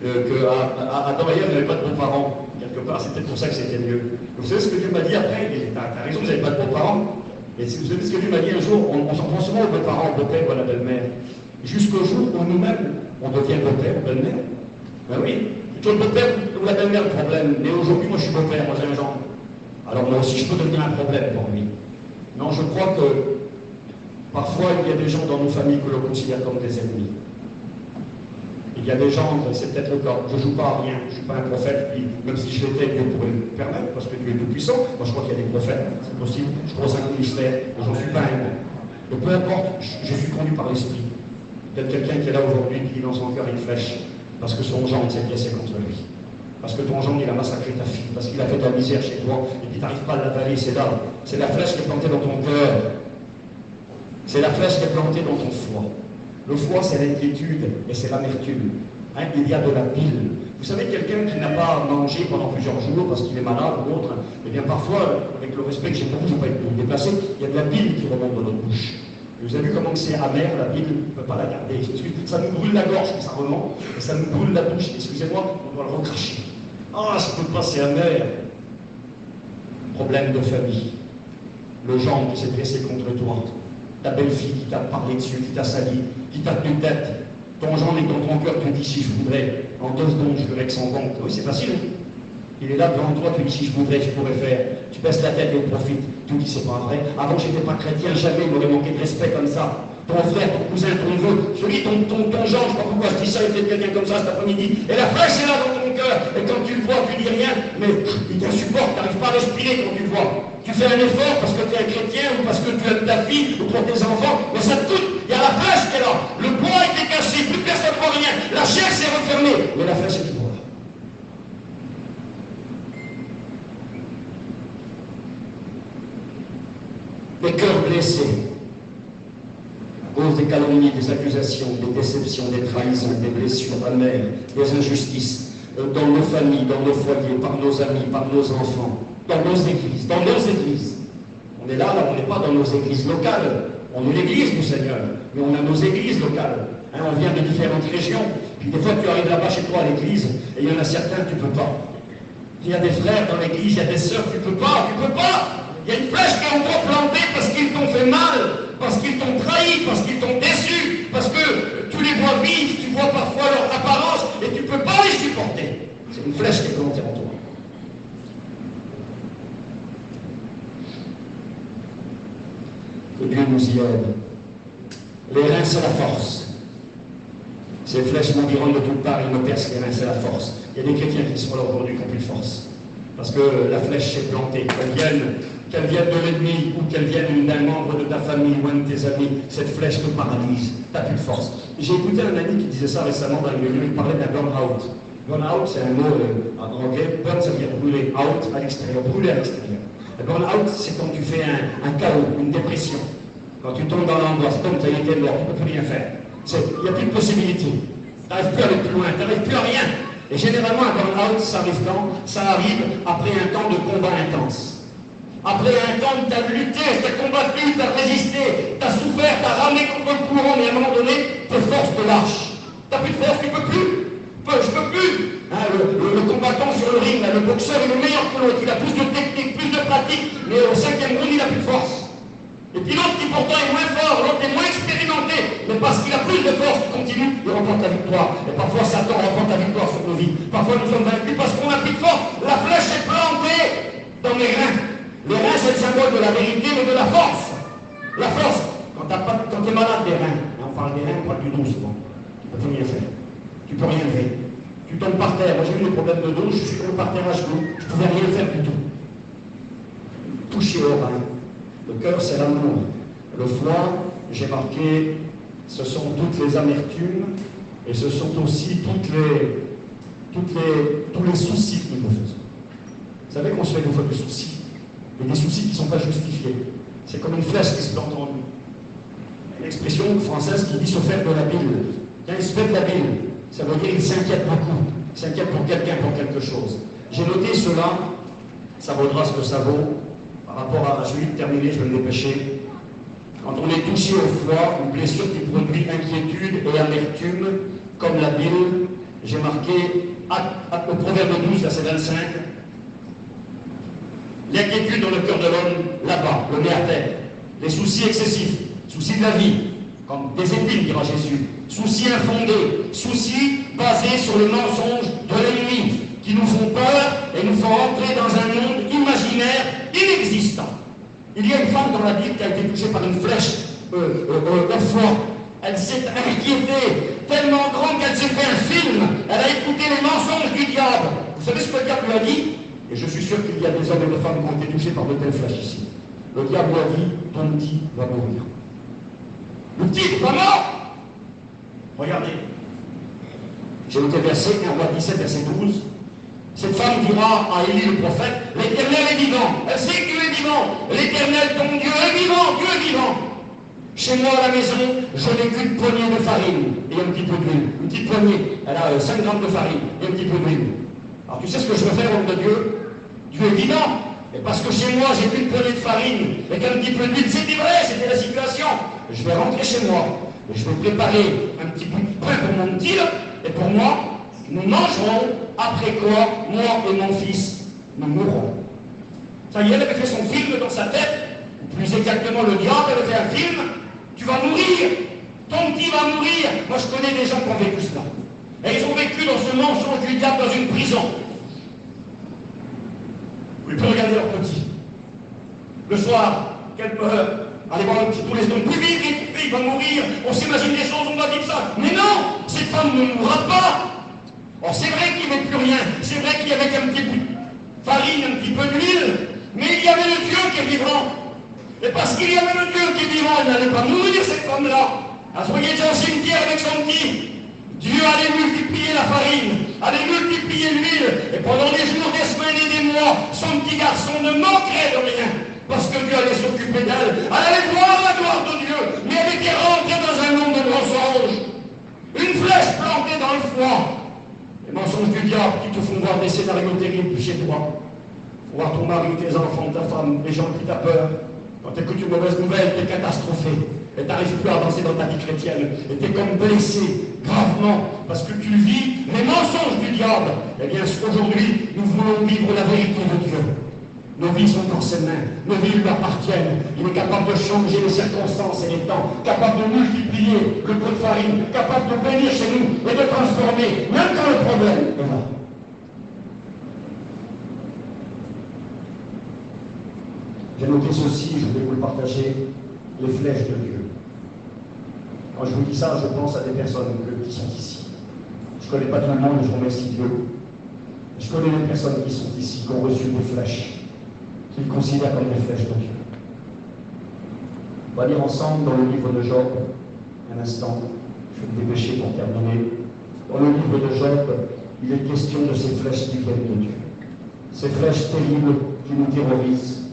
qu'à Adam et Ève n'avaient pas de beaux-parents. Quelque part, c'est peut-être pour ça que c'était mieux. Vous savez ce que Dieu m'a dit après? T'as raison, vous n'avez pas de beaux-parents. Et vous savez ce que Dieu m'a dit un jour? On s'en prend souvent aux beaux-parents, au beau-père ou à la belle-mère. Jusqu'au jour où nous-mêmes, on devient beau-père ou belle-mère. Ben oui, c'est toujours le beau-père ou la belle-mère le problème. Mais aujourd'hui, moi je suis beau-père, moi j'ai un genre. Alors moi aussi je peux devenir un problème pour lui. Non, je crois que parfois il y a des gens dans nos familles que l'on considère comme des ennemis. Il y a des gens, c'est peut-être le cas, je ne joue pas à rien, je ne suis pas un prophète, puis, même si je l'étais, Dieu pourrait me permettre, parce que Dieu est tout puissant. Moi je crois qu'il y a des prophètes, c'est possible, je crois un ministère, mais je n'en suis pas un. Mais peu importe, je suis conduit par l'esprit. Peut-être quelqu'un qui est là aujourd'hui, qui dans son cœur une flèche, parce que son gendre s'est blessé contre lui. Parce que ton gendre, il a massacré ta fille, parce qu'il a fait de la misère chez toi, et puis tu n'arrives pas à l'avaler, c'est là. C'est la flèche qui est plantée dans ton cœur. C'est la flèche qui est plantée dans ton foie. Le foie, c'est l'inquiétude et c'est l'amertume. Hein, il y a de la bile. Vous savez, quelqu'un qui n'a pas mangé pendant plusieurs jours parce qu'il est malade ou autre, eh bien parfois, avec le respect que j'ai pour vous, je ne vais pas être déplacé, il y a de la bile qui remonte dans notre bouche. Et vous avez vu comment c'est amer, la bile, on ne peut pas la garder. Ça nous brûle la gorge, ça remonte, et ça nous brûle la bouche. Excusez-moi, on doit le recracher. Ah, ça ne peut pas, c'est amer. Problème de famille. Le gendre qui s'est dressé contre toi. Ta belle-fille qui t'a parlé dessus, qui t'a sali, qui t'a tenu tête. Ton gendre est dans ton cœur, tu dis si je voudrais, en 2 secondes, je le règle sans compte. Oui, c'est facile. Il est là devant toi, tu dis si je voudrais, je pourrais faire. Tu baisses la tête et il profite. Tu dis c'est pas vrai. Avant, j'étais pas chrétien, jamais il m'aurait manqué de respect comme ça. Ton frère, ton cousin, ton neveu, celui, ton genre, je sais pas pourquoi je dis ça, il était quelqu'un comme ça cet après-midi. Et la flèche est là dans ton cœur. Et quand tu le vois, tu dis rien, mais il t'insupporte, tu n'arrives pas à respirer quand tu le vois. Tu fais un effort parce que tu es un chrétien ou parce que tu aimes ta fille ou pour tes enfants, mais ça te coûte. Il y a la flèche qui est là. Le bois a été cassé, plus personne ne voit rien. La chair s'est refermée, mais la flèche est toujours là. Les cœurs blessés, à cause des calomnies, des accusations, des déceptions, des trahisons, des blessures amères, des injustices, dans nos familles, dans nos foyers, par nos amis, par nos enfants, dans nos églises, On est là, on n'est pas dans nos églises locales. On est l'église du Seigneur, mais on a nos églises locales. Hein, on vient de différentes régions. Puis des fois, tu arrives là-bas chez toi à l'église, et il y en a certains, tu ne peux pas. Il y a des frères dans l'église, il y a des sœurs, tu ne peux pas. Il y a une flèche qui est en toi plantée parce qu'ils t'ont fait mal, parce qu'ils t'ont trahi, parce qu'ils t'ont déçu, parce que tu les vois vivre, tu vois parfois leur apparence et tu ne peux pas les supporter. C'est une flèche qui est plantée en toi. m'environnent de toutes parts, ils me percent les mains, c'est la force. Il y a des chrétiens qui sont là aujourd'hui qui n'ont plus de force. Parce que la flèche s'est plantée, qu'elle vienne de l'ennemi ou qu'elle vienne d'un membre de ta famille ou un de tes amis, cette flèche te paralyse, tu n'as plus de force. J'ai écouté un ami qui disait ça récemment dans une réunion, il parlait d'un burn-out. Burn-out, c'est un mot en anglais, burn, ça veut dire brûler, out à l'extérieur, brûler à l'extérieur. Le burn-out, c'est quand tu fais un chaos, une dépression. Quand tu tombes dans l'angoisse, comme tu as été mort, tu ne peux plus rien faire. Il n'y a plus de possibilité. Tu n'arrives plus à aller plus loin, tu n'arrives plus à rien. Et généralement, un burn-out, ça arrive quand? Ça arrive après un temps de combat intense. Après un temps où tu as lutté, tu as combattu, tu as résisté, tu as souffert, tu as ramé contre le courant, mais à un moment donné, tes forces te lâchent. Tu n'as plus de force, tu ne peux plus. Je ne peux plus. Hein, le combattant sur le ring, là, le boxeur est le meilleur que l'autre. Il a plus de technique, plus de pratique, mais au 5e round, il n'a plus de force. Et puis l'autre qui pourtant est moins fort, l'autre est moins expérimenté, mais parce qu'il a plus de force, il continue, il remporte la victoire. Et parfois Satan remporte la victoire sur nos vies. Parfois nous sommes vaincus parce qu'on n'a plus de force. La flèche est plantée dans mes reins. Les reins, c'est le symbole de la vérité, mais de la force. La force, quand tu es malade des reins, on parle des reins, on parle du dos souvent. Tu ne peux plus rien faire. Tu ne peux rien faire. Tu tombes par terre. Moi j'ai eu des problèmes de dos, je suis tombé par terre à genoux, je ne pouvais rien faire du tout. Toucher au rein. Le cœur, c'est l'amour. Le foie, j'ai marqué, ce sont toutes les amertumes et ce sont aussi tous les soucis que nous nous faisons. Vous savez qu'on se fait des fois des soucis, mais des soucis qui ne sont pas justifiés. C'est comme une flèche qui se plante en nous. Une expression française qui dit se faire de la bile. Quand il se fait de la bile, ça veut dire qu'il s'inquiète beaucoup. Il s'inquiète pour quelqu'un, pour quelque chose. J'ai noté cela, ça vaudra ce que ça vaut. Par rapport à celui de terminer, je vais me dépêcher. Quand on est touché au foie, une blessure qui produit inquiétude et amertume, comme la bile, j'ai marqué au Proverbe 12, verset 25, l'inquiétude dans le cœur de l'homme, là-bas, le met à terre. Les soucis excessifs, soucis de la vie, comme des épines, dira Jésus, soucis infondés, soucis basés sur le mensonge de l'ennemi, qui nous font peur et nous font entrer dans un monde imaginaire inexistant. Il y a une femme dans la Bible qui a été touchée par une flèche au foie. Elle s'est inquiétée, tellement grande qu'elle s'est fait un film. Elle a écouté les mensonges du diable. Vous savez ce que le diable lui a dit? Et je suis sûr qu'il y a des hommes et des femmes qui ont été touchés par de telles flèches ici. Le diable lui a dit, ton petit va mourir. Le petit n'est pas mort. Regardez. J'ai noté verset 1 roi 17, verset 12. Cette femme dira à Élie le prophète, l'Éternel est vivant. Elle sait que Dieu est vivant. L'Éternel, ton Dieu est vivant. Dieu est vivant. Chez moi à la maison, je n'ai qu'une poignée de farine et un petit peu d'huile. Une petite poignée. Elle a 5 grammes de farine et un petit peu d'huile. Alors tu sais ce que je veux faire, homme de Dieu? Dieu est vivant. Et parce que chez moi, j'ai qu'une poignée de farine et qu'un petit peu d'huile, c'était vrai, c'était la situation. Je vais rentrer chez moi et je vais préparer un petit bout de pain pour mon petit et pour moi. Nous mangerons, après quoi, moi et mon fils, nous mourrons. Ça y est, elle avait fait son film dans sa tête, ou plus exactement le diable avait fait un film, tu vas mourir, ton petit va mourir. Moi je connais des gens qui ont vécu cela. Et ils ont vécu dans ce mensonge du diable dans une prison. Vous pouvez regarder leur petit. Le soir, qu'elle meurt, allez voir le petit tous les secondes, plus vite, il va mourir, on s'imagine des choses, on va dire ça. Mais non, cette femme ne mourra pas. Or, c'est vrai qu'il n'y avait plus rien, c'est vrai qu'il y avait qu'un petit peu de farine, un petit peu d'huile, mais il y avait le Dieu qui est vivant. Et parce qu'il y avait le Dieu qui est vivant, elle n'allait pas mourir, cette femme-là. Elle se voyait déjà au cimetière avec son petit. Dieu allait multiplier la farine, allait multiplier l'huile, et pendant des jours, des semaines et des mois, son petit garçon ne manquerait de rien. Parce que Dieu allait s'occuper d'elle. Elle allait voir la gloire de Dieu, mais elle était rentrée dans un monde de mensonges. Une flèche plantée dans le foie. Les mensonges du diable qui te font voir des scénarios terribles chez toi. Voir ton mari, tes enfants, ta femme, les gens qui t'ont peur. Quand tu écoutes une mauvaise nouvelle, tu es catastrophé. Et tu n'arrives plus à avancer dans ta vie chrétienne. Et tu es comme blessé, gravement, parce que tu vis les mensonges du diable. Eh bien, aujourd'hui, nous voulons vivre la vérité de Dieu. Nos vies sont dans ses mains, nos vies lui appartiennent. Il est capable de changer les circonstances et les temps, capable de multiplier le peu de farine, capable de bénir chez nous et de transformer, même quand le problème est là. J'ai noté ceci, je voulais vous le partager, les flèches de Dieu. Quand je vous dis ça, je pense à des personnes qui sont ici. Je ne connais pas tout le monde, je remercie Dieu. Je connais les personnes qui sont ici, qui ont reçu des flèches, qu'ils considèrent comme des flèches de Dieu. On va lire ensemble dans le livre de Job, un instant, je vais me dépêcher pour terminer. Dans le livre de Job, il est question de ces flèches qui viennent de Dieu. Ces flèches terribles qui nous terrorisent,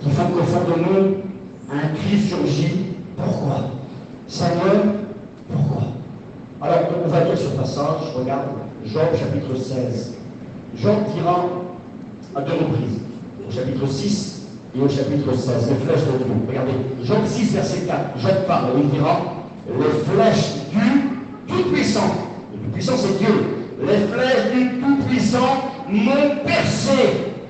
qui font qu'au fond de nous, un cri surgit. Pourquoi? Seigneur, pourquoi? Alors, on va lire ce passage, regarde, Job chapitre 16. Job dira à deux reprises, au chapitre 6 et au chapitre 16, les flèches de Dieu. Regardez, Job 6, verset 4, Job parle, il dira, les flèches du Tout-Puissant. Le Tout-Puissant, c'est Dieu. Les flèches du Tout-Puissant m'ont percé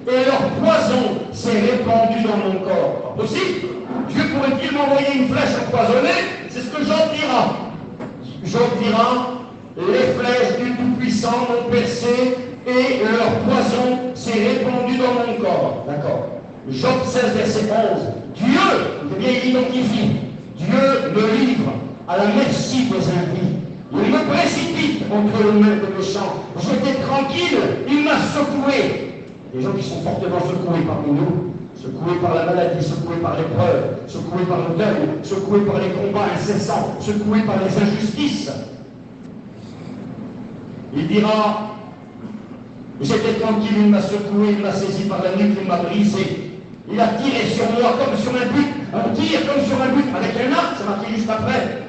et leur poison s'est répandu dans mon corps. Pas possible. Dieu pourrait-il m'envoyer une flèche empoisonnée? C'est ce que Job dira. Job dira, les flèches du Tout-Puissant m'ont percé et leur poison s'est répandu dans mon corps. D'accord. Job 16, verset 11. Dieu, eh bien, il identifie, Dieu me livre à la merci des impies. Il me précipite entre les mains des méchants. J'étais tranquille, il m'a secoué. Des gens qui sont fortement secoués parmi nous, secoués par la maladie, secoués par l'épreuve, secoués par le deuil, secoués par les combats incessants, secoués par les injustices. Il dira, j'étais tranquille, il m'a secoué, il m'a saisi par la nuque, il m'a brisé. Il a tiré sur moi comme sur un but. On tire comme sur un but avec un arc, c'est marqué juste après.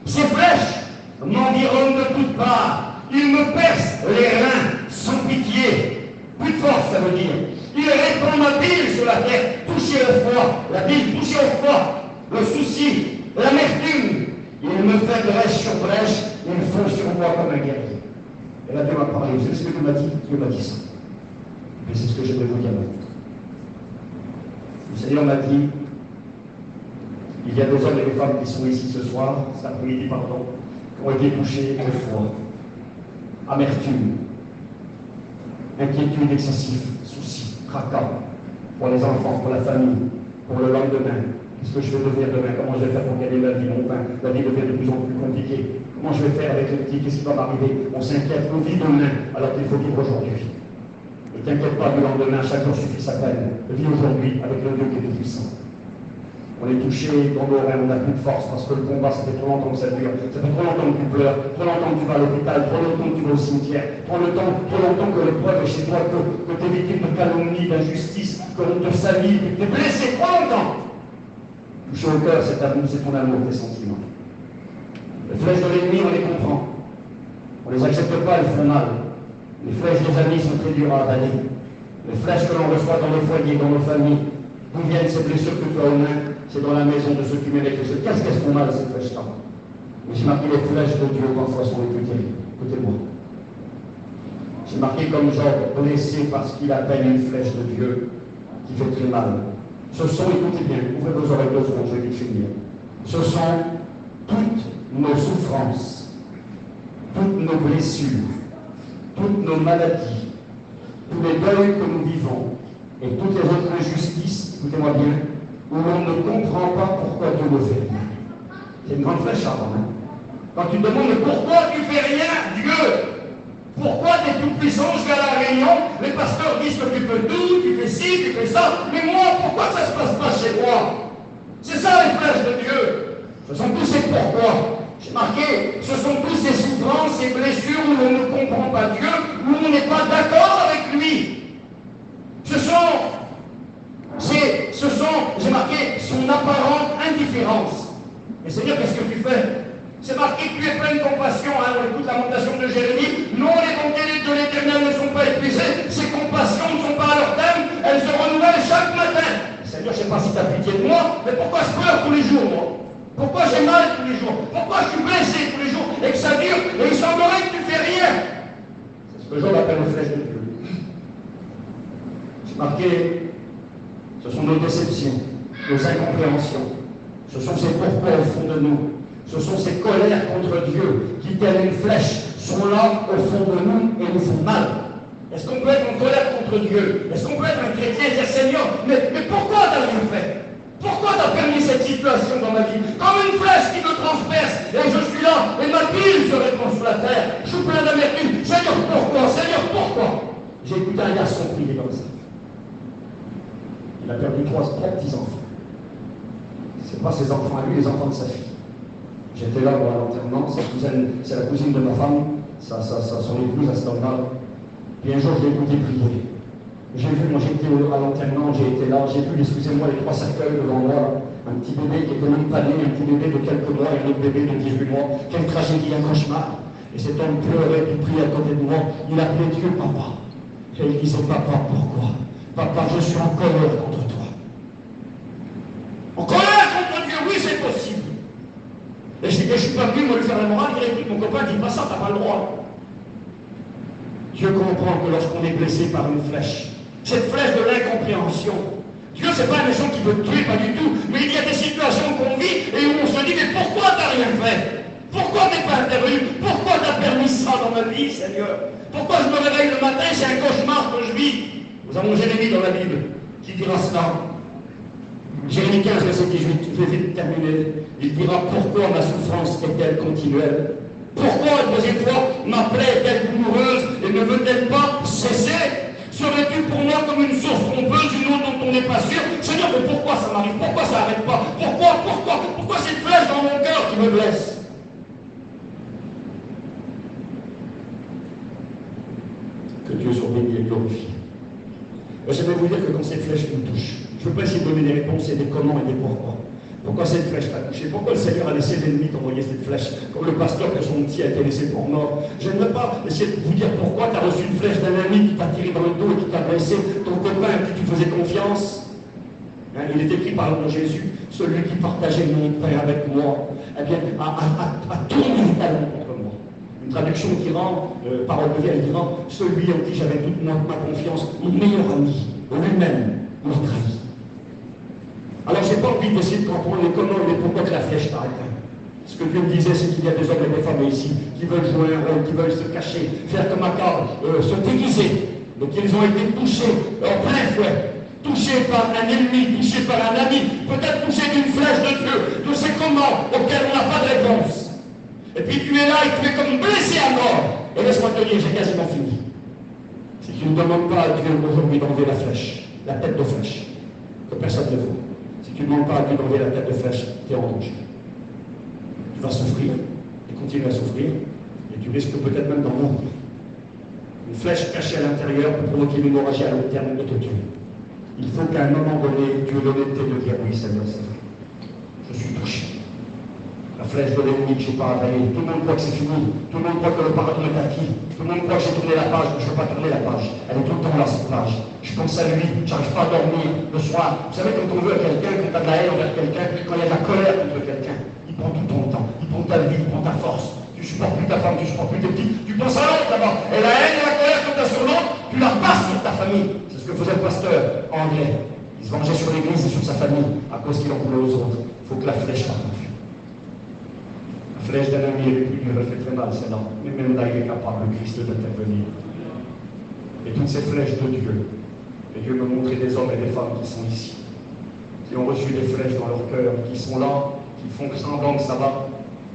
Ces flèches m'environnent de toutes parts. Il me perce les reins sans pitié. Plus de force, ça veut dire. Il répand ma bile sur la terre, toucher le froid, la bile touchée au froid, le souci, l'amertume. Il me fait brèche sur brèche, il fond sur moi comme un guerrier. Et là, Dieu m'a parlé. Vous savez ce que Dieu m'a dit? Dieu m'a dit ça. Et c'est ce que je vais vous dire maintenant. Le Seigneur m'a dit, il y a des hommes et des femmes qui sont ici ce soir, cet après-midi, pardon, qui ont été touchés au froid, amertume, inquiétude excessive, souci, tracas, pour les enfants, pour la famille, pour le lendemain. Qu'est-ce que je vais devenir demain? Comment je vais faire pour gagner ma vie? Mon pain, la vie devient de plus en plus compliquée. Comment je vais faire avec le petit? Qu'est-ce qui va m'arriver? On s'inquiète, on vit demain, alors qu'il faut vivre aujourd'hui. Ne t'inquiète pas du lendemain, chaque jour suffit sa peine. Vis aujourd'hui avec le Dieu qui est puissant. On est touché dans nos reins, on n'a plus de force parce que le combat, ça fait trop longtemps que ça dure. Ça fait trop longtemps que tu pleures, trop longtemps que tu vas à l'hôpital, trop longtemps que tu vas au cimetière, trop longtemps que l'épreuve est chez toi, que tu es victime de calomnie, d'injustice, qu'on te salit, que tu es blessé trop longtemps. Touché au cœur, c'est ton amour, tes sentiments. Les flèches de l'ennemi, on les comprend. On ne les accepte pas, elles font mal. Les flèches des amis sont très dures à avaler. Les flèches que l'on reçoit dans nos foyers, dans nos familles, d'où viennent ces blessures que tu as aux mains? C'est dans la maison de ceux qui méritent le Qu'est-ce qu'elles font mal, ces flèches-là? Mais j'ai marqué les flèches de Dieu, parfois sont les plus terribles. Écoutez-moi. J'ai marqué comme Job, blessé parce qu'il appelle une flèche de Dieu qui fait très mal. Ce sont, écoutez bien, ouvrez vos oreilles 2 secondes, je vais vite finir. Ce sont toutes nos souffrances, toutes nos blessures, toutes nos maladies, tous les deuils que nous vivons et toutes les autres injustices, écoutez-moi bien, où l'on ne comprend pas pourquoi Dieu le fait rien. C'est une grande flèche avant. Hein? Quand tu te demandes mais pourquoi tu fais rien, Dieu? Pourquoi tu es tout puissant jusqu'à la réunion? Les pasteurs disent que tu peux tout, tu fais ci, tu fais ça, mais moi, pourquoi ça ne se passe pas chez moi? C'est ça les flèches de Dieu. Ce sont tous ces pourquoi. J'ai marqué, ce sont tous ces souffrances, ces blessures où l'on ne comprend pas Dieu, où on n'est pas d'accord avec lui. Ce sont, j'ai marqué, son apparente indifférence. Mais Seigneur, qu'est-ce que tu fais? C'est marqué que tu es plein de compassion. Hein, on écoute lamentation de Jérémie. Non, les bontés de l'Éternel ne sont pas épuisées. Ses compassions ne sont pas à leur terme. Elles se renouvellent chaque matin. Seigneur, je ne sais pas si tu as pitié de moi, mais pourquoi je pleure tous les jours, moi? Pourquoi j'ai mal tous les jours? Pourquoi je suis blessé tous les jours? Et que ça dure, et il semblerait que tu ne fais rien. C'est ce que Job appelle les flèches de Dieu. J'ai marqué, ce sont nos déceptions, nos incompréhensions. Ce sont ces pourquoi au fond de nous. Ce sont ces colères contre Dieu qui, telles une flèche, sont là au fond de nous et nous font mal. Est-ce qu'on peut être en colère contre Dieu? Est-ce qu'on peut être un chrétien et dire Seigneur, mais pourquoi tu n'as rien fait? Pourquoi tu as permis cette situation dans ma vie? Comme une flèche qui me transperce, et je suis là, et ma bile la terre. Je suis plein d'amertume. Seigneur, pourquoi? Seigneur, pourquoi? J'ai écouté un garçon prier comme ça. Il a perdu 3 petits-enfants. Ce n'est pas ses enfants à lui, les enfants de sa fille. J'étais là moi, à l'enterrement, c'est la cousine de ma femme, son épouse à cet homme-là. Puis un jour, je l'ai écouté prier. J'ai vu, moi j'étais à l'enterrement, j'ai été là, j'ai vu, excusez-moi, les 3 cercueils devant moi, un petit bébé qui était même pas né, un petit bébé de quelques mois et un autre bébé de 18 mois. Quelle tragédie, un cauchemar. Et cet homme pleurait, puis priait à côté de moi. Il appelait Dieu papa. Et il disait, papa, pourquoi? Papa, je suis en colère contre toi. En colère contre Dieu, oui, c'est possible. Et je ne suis pas venu me lui faire la morale, il écoute, mon copain, dis pas ça, t'as pas le droit. Dieu comprend que lorsqu'on est blessé par une flèche, cette flèche de l'incompréhension, Dieu, c'est pas un méchant qui veut te tuer, pas du tout, mais il y a des situations qu'on vit et où on se dit, mais pourquoi t'as rien fait? Pourquoi t'es pas intervenu? Pourquoi t'as permis ça dans ma vie, Seigneur? Pourquoi je me réveille le matin, c'est un cauchemar que je vis? Nous avons Jérémie dans la Bible qui dira cela. Jérémie 15, verset 18, je vais vite terminer. Il dira, pourquoi ma souffrance est-elle continuelle? Pourquoi, une deuxième fois, ma plaie est-elle douloureuse et ne veut-elle pas cesser? Serais-tu pour moi comme une source trompeuse, une eau dont on n'est pas sûr? Seigneur, mais pourquoi ça m'arrive? Pourquoi ça n'arrête pas? Pourquoi cette flèche dans mon cœur qui me blesse? Que Dieu soit béni et glorifié. J'aimerais vous dire que quand cette flèche nous touche, je ne veux pas essayer de donner des réponses et des comment et des pourquoi. Pourquoi cette flèche t'a touché? Pourquoi le Seigneur a laissé l'ennemi t'envoyer cette flèche? Comme le pasteur que son petit a été laissé pour mort. J'aimerais pas essayer de vous dire pourquoi tu as reçu une flèche d'un ami qui t'a tiré dans le dos et qui t'a blessé, ton copain à qui tu faisais confiance. Hein, il est écrit par le nom de Jésus, celui qui partageait mon pain avec moi, eh bien, a tourné les talons contre moi. Une traduction qui rend, parole de vie, elle dira, celui en qui j'avais toute ma confiance, mon meilleur ami, lui-même, m'a trahi. Alors, je n'ai pas envie d'essayer de comprendre les comment et les pourquoi de la flèche t'a atteint. Ce que Dieu me disait, c'est qu'il y a des hommes et des femmes ici qui veulent jouer un rôle, qui veulent se cacher, faire comme Akab, se déguiser. Donc, ils ont été touchés en plein fouet, touchés par un ennemi, touchés par un ami, peut-être touchés d'une flèche de Dieu, de ces comment auxquels on n'a pas de réponse. Et puis, tu es là et tu es comme blessé à mort. Et laisse-moi te dire, j'ai quasiment fini. Si tu ne demandes pas à Dieu aujourd'hui d'enlever la flèche, la tête de flèche, que personne ne vaut. Si tu ne demandes pas à Dieu d'enlever la tête de flèche, tu es en danger. Tu vas souffrir, et continuer à souffrir, et tu risques peut-être même d'en mourir. Une flèche cachée à l'intérieur peut provoquer une hémorragie à long terme et te tuer. Il faut qu'à un moment donné, tu aies l'honnêteté de dire oui, Seigneur, c'est vrai. Je suis touché. La flèche de l'ennemi que je n'ai pas avalée. Tout le monde croit que c'est fini. Tout le monde croit que le pardon est acquis. Tout le monde croit que j'ai tourné la page. Je ne veux pas tourner la page. Elle est tout le temps là, cette page. Je pense à lui. Je n'arrive pas à dormir le soir. Vous savez, quand on veut à quelqu'un, quand tu as de la haine envers quelqu'un, quand il y a de la colère contre quelqu'un, il prend tout ton temps. Il prend ta vie, il prend ta force. Tu ne supportes plus ta femme, tu ne supportes plus tes petits. Tu penses à l'autre d'abord. Et la haine et la colère que tu as sur l'autre, tu la repasses sur ta famille. C'est ce que faisait le pasteur anglais. Il se vengeait sur l'église et sur sa famille à cause qu'il en voulait aux autres. Il faut que la flèche parte. La flèche d'un ami est plus dure, elle fait très mal, celle-là. Mais même là, il est capable, le Christ, d'intervenir. Et toutes ces flèches de Dieu, et Dieu me montrait des hommes et des femmes qui sont ici, qui ont reçu des flèches dans leur cœur, qui sont là, qui font semblant que ça va,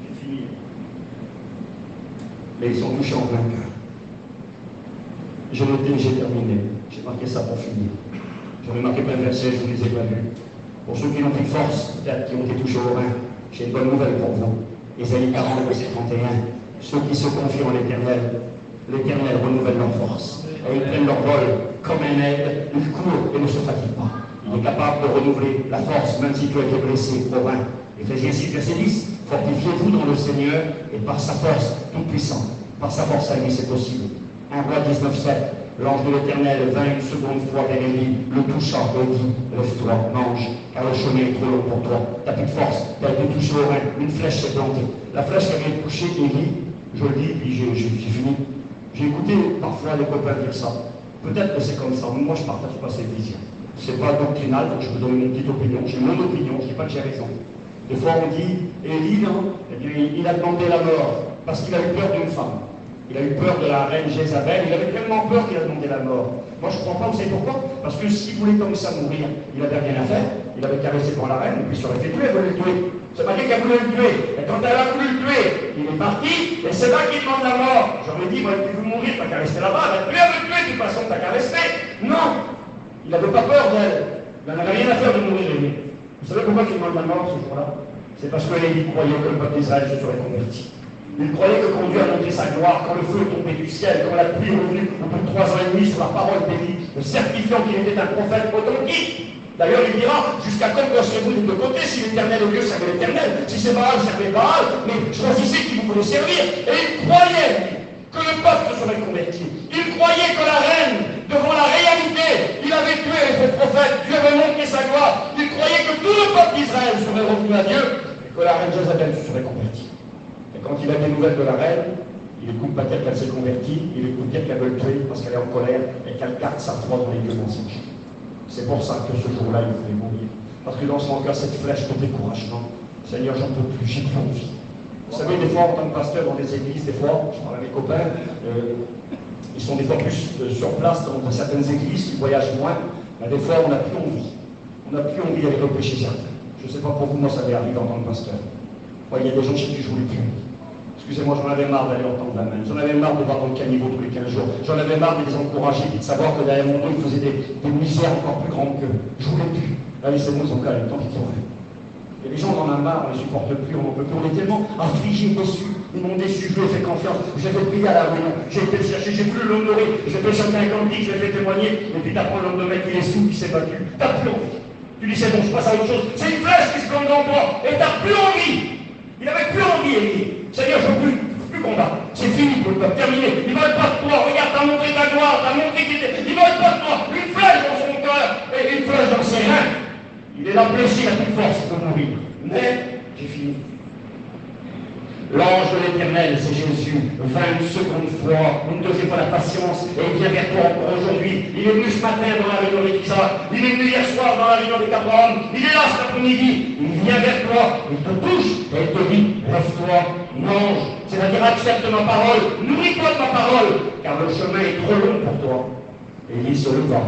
c'est fini. Mais ils sont touchés en plein cœur. Je notais, j'ai terminé. J'ai marqué ça pour finir. J'en ai marqué plein de versets, je ne vous les ai pas vus. Pour ceux qui n'ont plus de force, peut-être qui ont été touchés au rein, j'ai une bonne nouvelle pour vous. Ésaïe 40, verset 31. Ceux qui se confient en l'Éternel renouvelle leur force. Et ils prennent leur vol comme un aigle, ils courent et ne se fatiguent pas. Il est capable de renouveler la force, même si tu as été blessé au rein. Éphésiens 6, verset 10. Fortifiez-vous dans le Seigneur et par sa force toute puissante. Par sa force à lui, c'est possible. 1 Roi 19, 7. L'ange de l'Éternel vint une seconde fois vers Élie, le toucha et dit, lève-toi, mange, car le chemin est trop long pour toi. T'as plus de force, t'as été touché au rein, une flèche s'est plantée. La flèche qui avait touché Élie, je le dis, puis j'ai fini. J'ai écouté parfois les copains dire ça. Peut-être que c'est comme ça, mais moi je ne partage pas cette vision. C'est pas doctrinal, donc je vous donne une petite opinion. J'ai mon opinion, je ne dis pas que j'ai raison. Des fois on dit, Élie, non, eh bien, il a demandé la mort, parce qu'il a eu peur d'une femme. Il a eu peur de la reine Jézabel, il avait tellement peur qu'il a demandé la mort. Moi je ne crois pas, vous savez pourquoi? Parce que s'il voulait comme ça mourir, il n'avait rien à faire, il avait caressé devant la reine, et puis il serait fait tuer, elle voulait le tuer. C'est pas quelqu'un qui a voulu le tuer. Et quand elle a voulu le tuer, il est parti, et c'est là qu'il demande la mort. J'aurais dit, moi, tu veux mourir, t'as qu'à rester là-bas, elle a voulu tuer, de toute façon, t'as qu'à rester. Non, il n'avait pas peur d'elle. Il n'en avait rien à faire de mourir, lui. Vous savez pourquoi il demande la mort ce jour-là? C'est parce qu'il croyait que le peuple d'Israël se serait converti. Il croyait que quand Dieu a montré sa gloire, quand le feu est tombé du ciel, quand la pluie est revenue au bout de 3 ans et demi sur la parole bénie, le certifiant qu'il était un prophète authentique. D'ailleurs, il dira, jusqu'à quand serez-vous des deux côtés, si l'éternel est Dieu, servez l'éternel, si c'est Baal, servez Baal, mais choisissez qui vous voulez servir. Et il croyait que le peuple serait converti. Il croyait que la reine, devant la réalité, il avait tué les prophètes, Dieu avait montré sa gloire. Il croyait que tout le peuple d'Israël serait revenu à Dieu et que la reine Jézabel se serait convertie. Et quand il a des nouvelles de la reine, il écoute peut-être qu'elle s'est convertie, il écoute peut-être qu'elle veut le tuer parce qu'elle est en colère et qu'elle garde sa foi dans les dieux mensonges. C'est pour ça que ce jour-là, il voulait mourir. Parce que dans son cœur, cette flèche de découragement, Seigneur, j'en peux plus, j'ai plus envie. Vous savez, des fois, en tant que pasteur dans des églises, des fois, je parle à mes copains, ils sont des fois plus sur place dans certaines églises, ils voyagent moins, mais des fois, on n'a plus envie. On n'a plus envie d'aller repêcher certains. Je ne sais pas pour vous, moi, ça m'est arrivé en tant que pasteur. Moi, il y a des gens chez qui je voulais plus. Excusez-moi, j'en avais marre d'aller entendre la main. J'en avais marre de voir dans le caniveau tous les 15 jours. J'en avais marre de les encourager et de savoir que derrière mon dos, ils faisaient des misères encore plus grandes qu'eux. Je voulais plus. Allez, c'est bon, ils ont calme, tant qu'ils tournent. Et les gens, on en a marre, on ne les supporte plus, on n'en peut plus. On est tellement affligés, déçus. Ils m'ont déçu, je lui ai fait confiance. J'ai fait prier à la réunion. J'ai été le chercher, j'ai voulu l'honorer. J'ai fait chanter un cantique, je l'ai fait témoigner. Et puis t'apprends le nombre de mecs, il est sous, il s'est battu. T'as plus envie. Tu dis, c'est bon, je passe à autre chose. C'est une flèche qui se plante dans toi. Et t'as plus envie. Il n'avait plus envie, Élie. Seigneur, je ne veux plus combattre. C'est fini pour le peuple, terminé. Ils ne veulent pas de toi. Regarde, t'as montré ta gloire, t'as montré qu'il était. Ils ne veulent pas de toi. Une flèche dans son cœur et une flèche dans ses reins. Il est là blessé, il n'a plus de force pour mourir. Mais, j'ai fini. L'ange de l'Éternel, c'est Jésus, vint une seconde fois, une deuxième fois la patience, et il vient vers toi encore aujourd'hui. Il est venu ce matin dans la réunion d'Isaac, il est venu hier soir dans la réunion des Abraham, il est là cet après-midi, il vient vers toi, il te touche, et il te dit, lève-toi, mange, c'est-à-dire accepte ma parole, nourris-toi de ma parole, car le chemin est trop long pour toi. Et il se leva,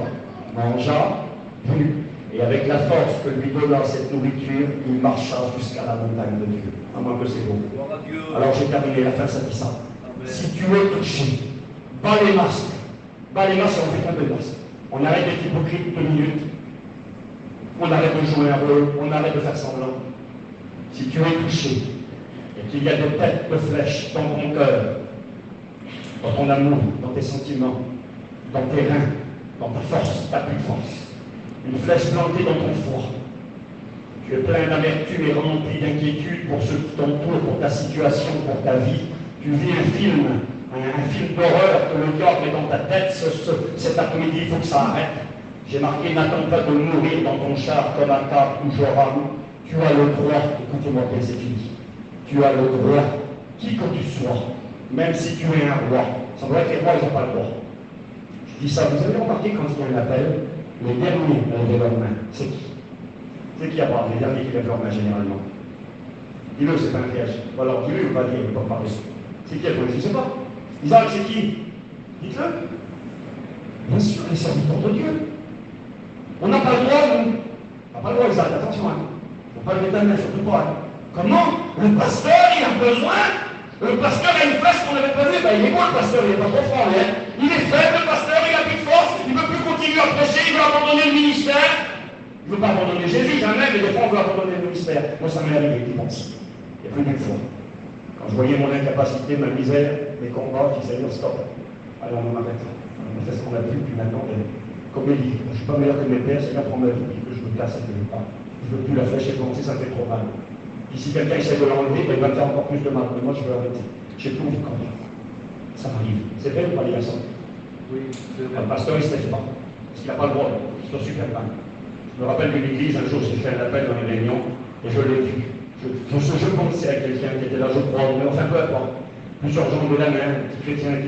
mangea, but, et avec la force que lui donna cette nourriture, il marcha jusqu'à la montagne de Dieu. À moins que c'est beau. Alors j'ai terminé, la fin ça dit ça. Si tu es touché, bats les masques. Bats les masques et on fait tomber les masques. On arrête d'être hypocrite 2 minutes. On arrête de jouer un rôle. On arrête de faire semblant. Si tu es touché et qu'il y a des têtes de flèches dans ton cœur, dans ton amour, dans tes sentiments, dans tes reins, dans ta force, tu n'as plus de force. Une flèche plantée dans ton foie. Tu es plein d'amertume et rempli d'inquiétude pour ceux qui t'entourent, pour ta situation, pour ta vie. Tu vis un film d'horreur que le diable met dans ta tête. Cet après-midi, il faut que ça arrête. J'ai marqué, n'attends pas de mourir dans ton char comme Akab ou Joram. Tu as le droit, écoutez-moi bien, c'est fini. Tu as le droit, qui que tu sois, même si tu es un roi. Ça doit être les rois, ils n'ont pas le droit. Je dis ça, vous avez remarqué quand il y a un appel, les derniers à lever leurs mains, c'est qui? C'est qui à part les derniers qui lèvent leurs mains généralement? Dis-le, c'est pas un piège. Ou alors dis-le, il ne veut pas dire, il ne veut pas parler. C'est qui à toi? Je ne sais pas. Isaac, c'est qui? Dites-le. Bien sûr, les serviteurs de Dieu. On n'a pas le droit, nous. On n'a pas le droit, Isaac, attention. Il ne faut pas lever ta main, surtout pas. Comment? Le pasteur, il a besoin. Le pasteur a une place qu'on n'avait pas vue. Ben, il est bon, le pasteur, il n'est pas trop fort, hein. Il est faible, le pasteur, il n'a plus de force, il ne veut plus continuer à prêcher, il veut abandonner le ministère. Il ne veut pas abandonner Jésus, jamais, mais des fois, on veut abandonner le ministère. Moi, ça m'est arrivé, tu penses. Il y a plus d'une fois. Quand je voyais mon incapacité, ma misère, mes combats, je disais, stop. Alors, on m'arrête. On fait ce qu'on a pu, puis maintenant, comme il dit, je ne suis pas meilleur que mes pères, Seigneur, prends ma vie, puis que je me casse et que je pars. Je ne veux plus la flèche et commencer, ça me fait trop mal. Et si quelqu'un essaie de l'enlever, ben, il va me faire encore plus de mal. Mais moi, je veux arrêter. J'ai plus envie de combattre. Ça m'arrive. C'est vrai ou pas, les garçons? Oui, c'est vrai. Le pasteur, il ne se lève pas. Parce qu'il n'a pas le droit. Il se super mal. Je me rappelle d'une église, un jour, j'ai fait un appel dans les réunions, et je l'ai vu. Je pensais à quelqu'un qui était là, je crois, mais enfin, peu importe. Plusieurs gens de la main, petit chrétien,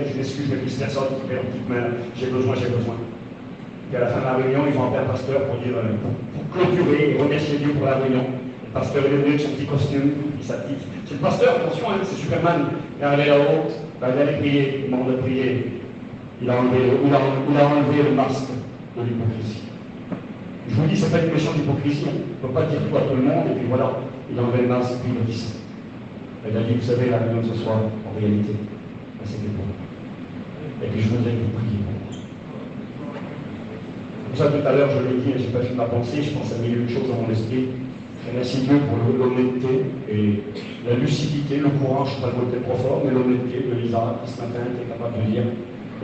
je m'excuse, mais plus personne qui fait leur petite main, j'ai besoin. Et à la fin de la réunion, ils vont appeler un pasteur pour dire, pour clôturer et remercier Dieu pour la réunion. Le pasteur est venu avec son petit costume, il s'applique. C'est le pasteur, attention, hein, c'est Superman. Il est arrivé là-haut, il allait prier, il m'a demandé de prier. Il a enlevé le masque de l'hypocrisie. Je vous dis, ce n'est pas une question d'hypocrisie. On ne peut pas dire tout à tout le monde, et puis voilà, il enlève le masque, puis il le dit. Elle a dit, vous savez, la réunion de ce soir, en réalité, c'était pour moi. Et puis je voudrais que vous priez pour moi. Pour ça, tout à l'heure, je l'ai dit, je n'ai pas fini ma pensée, je pense à mille choses dans mon esprit. Je remercie Dieu pour l'honnêteté et la lucidité, le courage, pas le mot trop fort, mais l'honnêteté de Lisa, qui ce matin était capable de dire,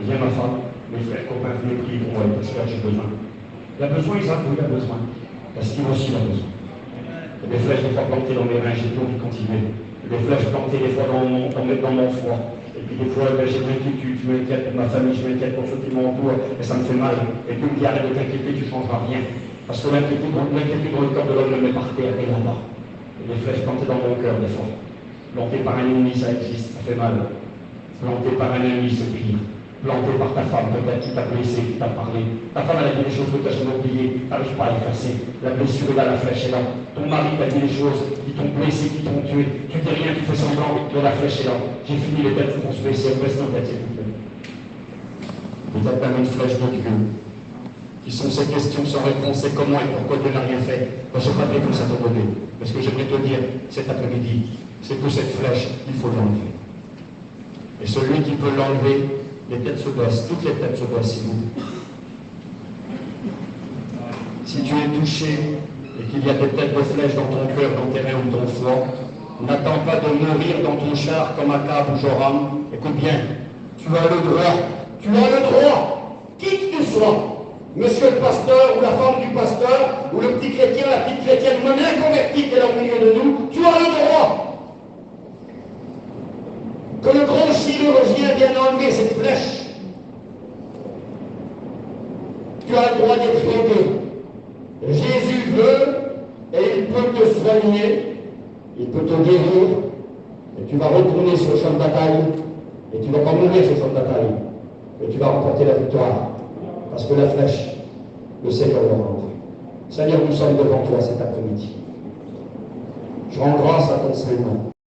viens ma femme, mes frères, copains, venez prier pour moi, parce que là j'ai besoin. Il a besoin, Isaac, oui, il a besoin. Parce qu'il aussi a besoin. Il y a des flèches des fois plantées dans mes reins, j'ai tout envie de continuer. Il y a des flèches plantées des fois dans mon foie. Et puis des fois, j'ai de l'inquiétude, je m'inquiète pour ma famille, je m'inquiète pour ceux qui m'entourent, et ça me fait mal. Et Dieu me dit, arrête de t'inquiéter, tu ne changeras rien. Parce que l'inquiétude dans le cœur de l'homme le met par terre, et là-bas. Et des flèches plantées dans mon cœur, des fois. Plantées par un ennemi, ça existe, ça fait mal. Plantées par un ennemi, c'est pire. Planté par ta femme, peut-être qui t'a blessé, qui t'a parlé. Ta femme, elle a dit des choses que tu as jamais oubliées, tu n'arrives pas à effacer. La blessure est là, la flèche est là. Ton mari t'a dit des choses qui t'ont blessé, qui t'ont tué. Tu dis rien, tu fais semblant, mais la flèche est là. J'ai fini les têtes pour se baisser, reste en tête, s'il vous plaît. Vous êtes même une flèche de Dieu. Qui sont ces questions sans réponse, c'est comment et pourquoi Dieu n'a rien fait. Moi, je n'ai pas dit comme ça te donner. Mais ce que j'aimerais te dire cet après-midi, c'est que cette flèche, il faut l'enlever. Et celui qui peut l'enlever, les têtes se baissent, toutes les têtes se baissent, s'il vous plaît. Si tu es touché et qu'il y a des têtes de flèches dans ton cœur, dans tes reins ou ton foie, n'attends pas de mourir dans ton char comme Akab ou Joram. Écoute bien, tu as le droit, qui que tu sois, monsieur le pasteur ou la femme du pasteur, ou le petit chrétien, la petite chrétienne, même inconverti qui est là au milieu de nous, tu as le droit que le grand chirurgien vienne enlever cette flèche. Tu as le droit d'être aidé. Jésus veut et il peut te soigner, il peut te guérir, et tu vas retourner sur le champ de bataille, et tu ne vas pas mourir sur le champ de bataille, mais tu vas remporter la victoire, parce que la flèche, le Seigneur va rentrer. Seigneur, nous sommes devant toi cet après-midi. Je rends grâce à ton Saint-Nom.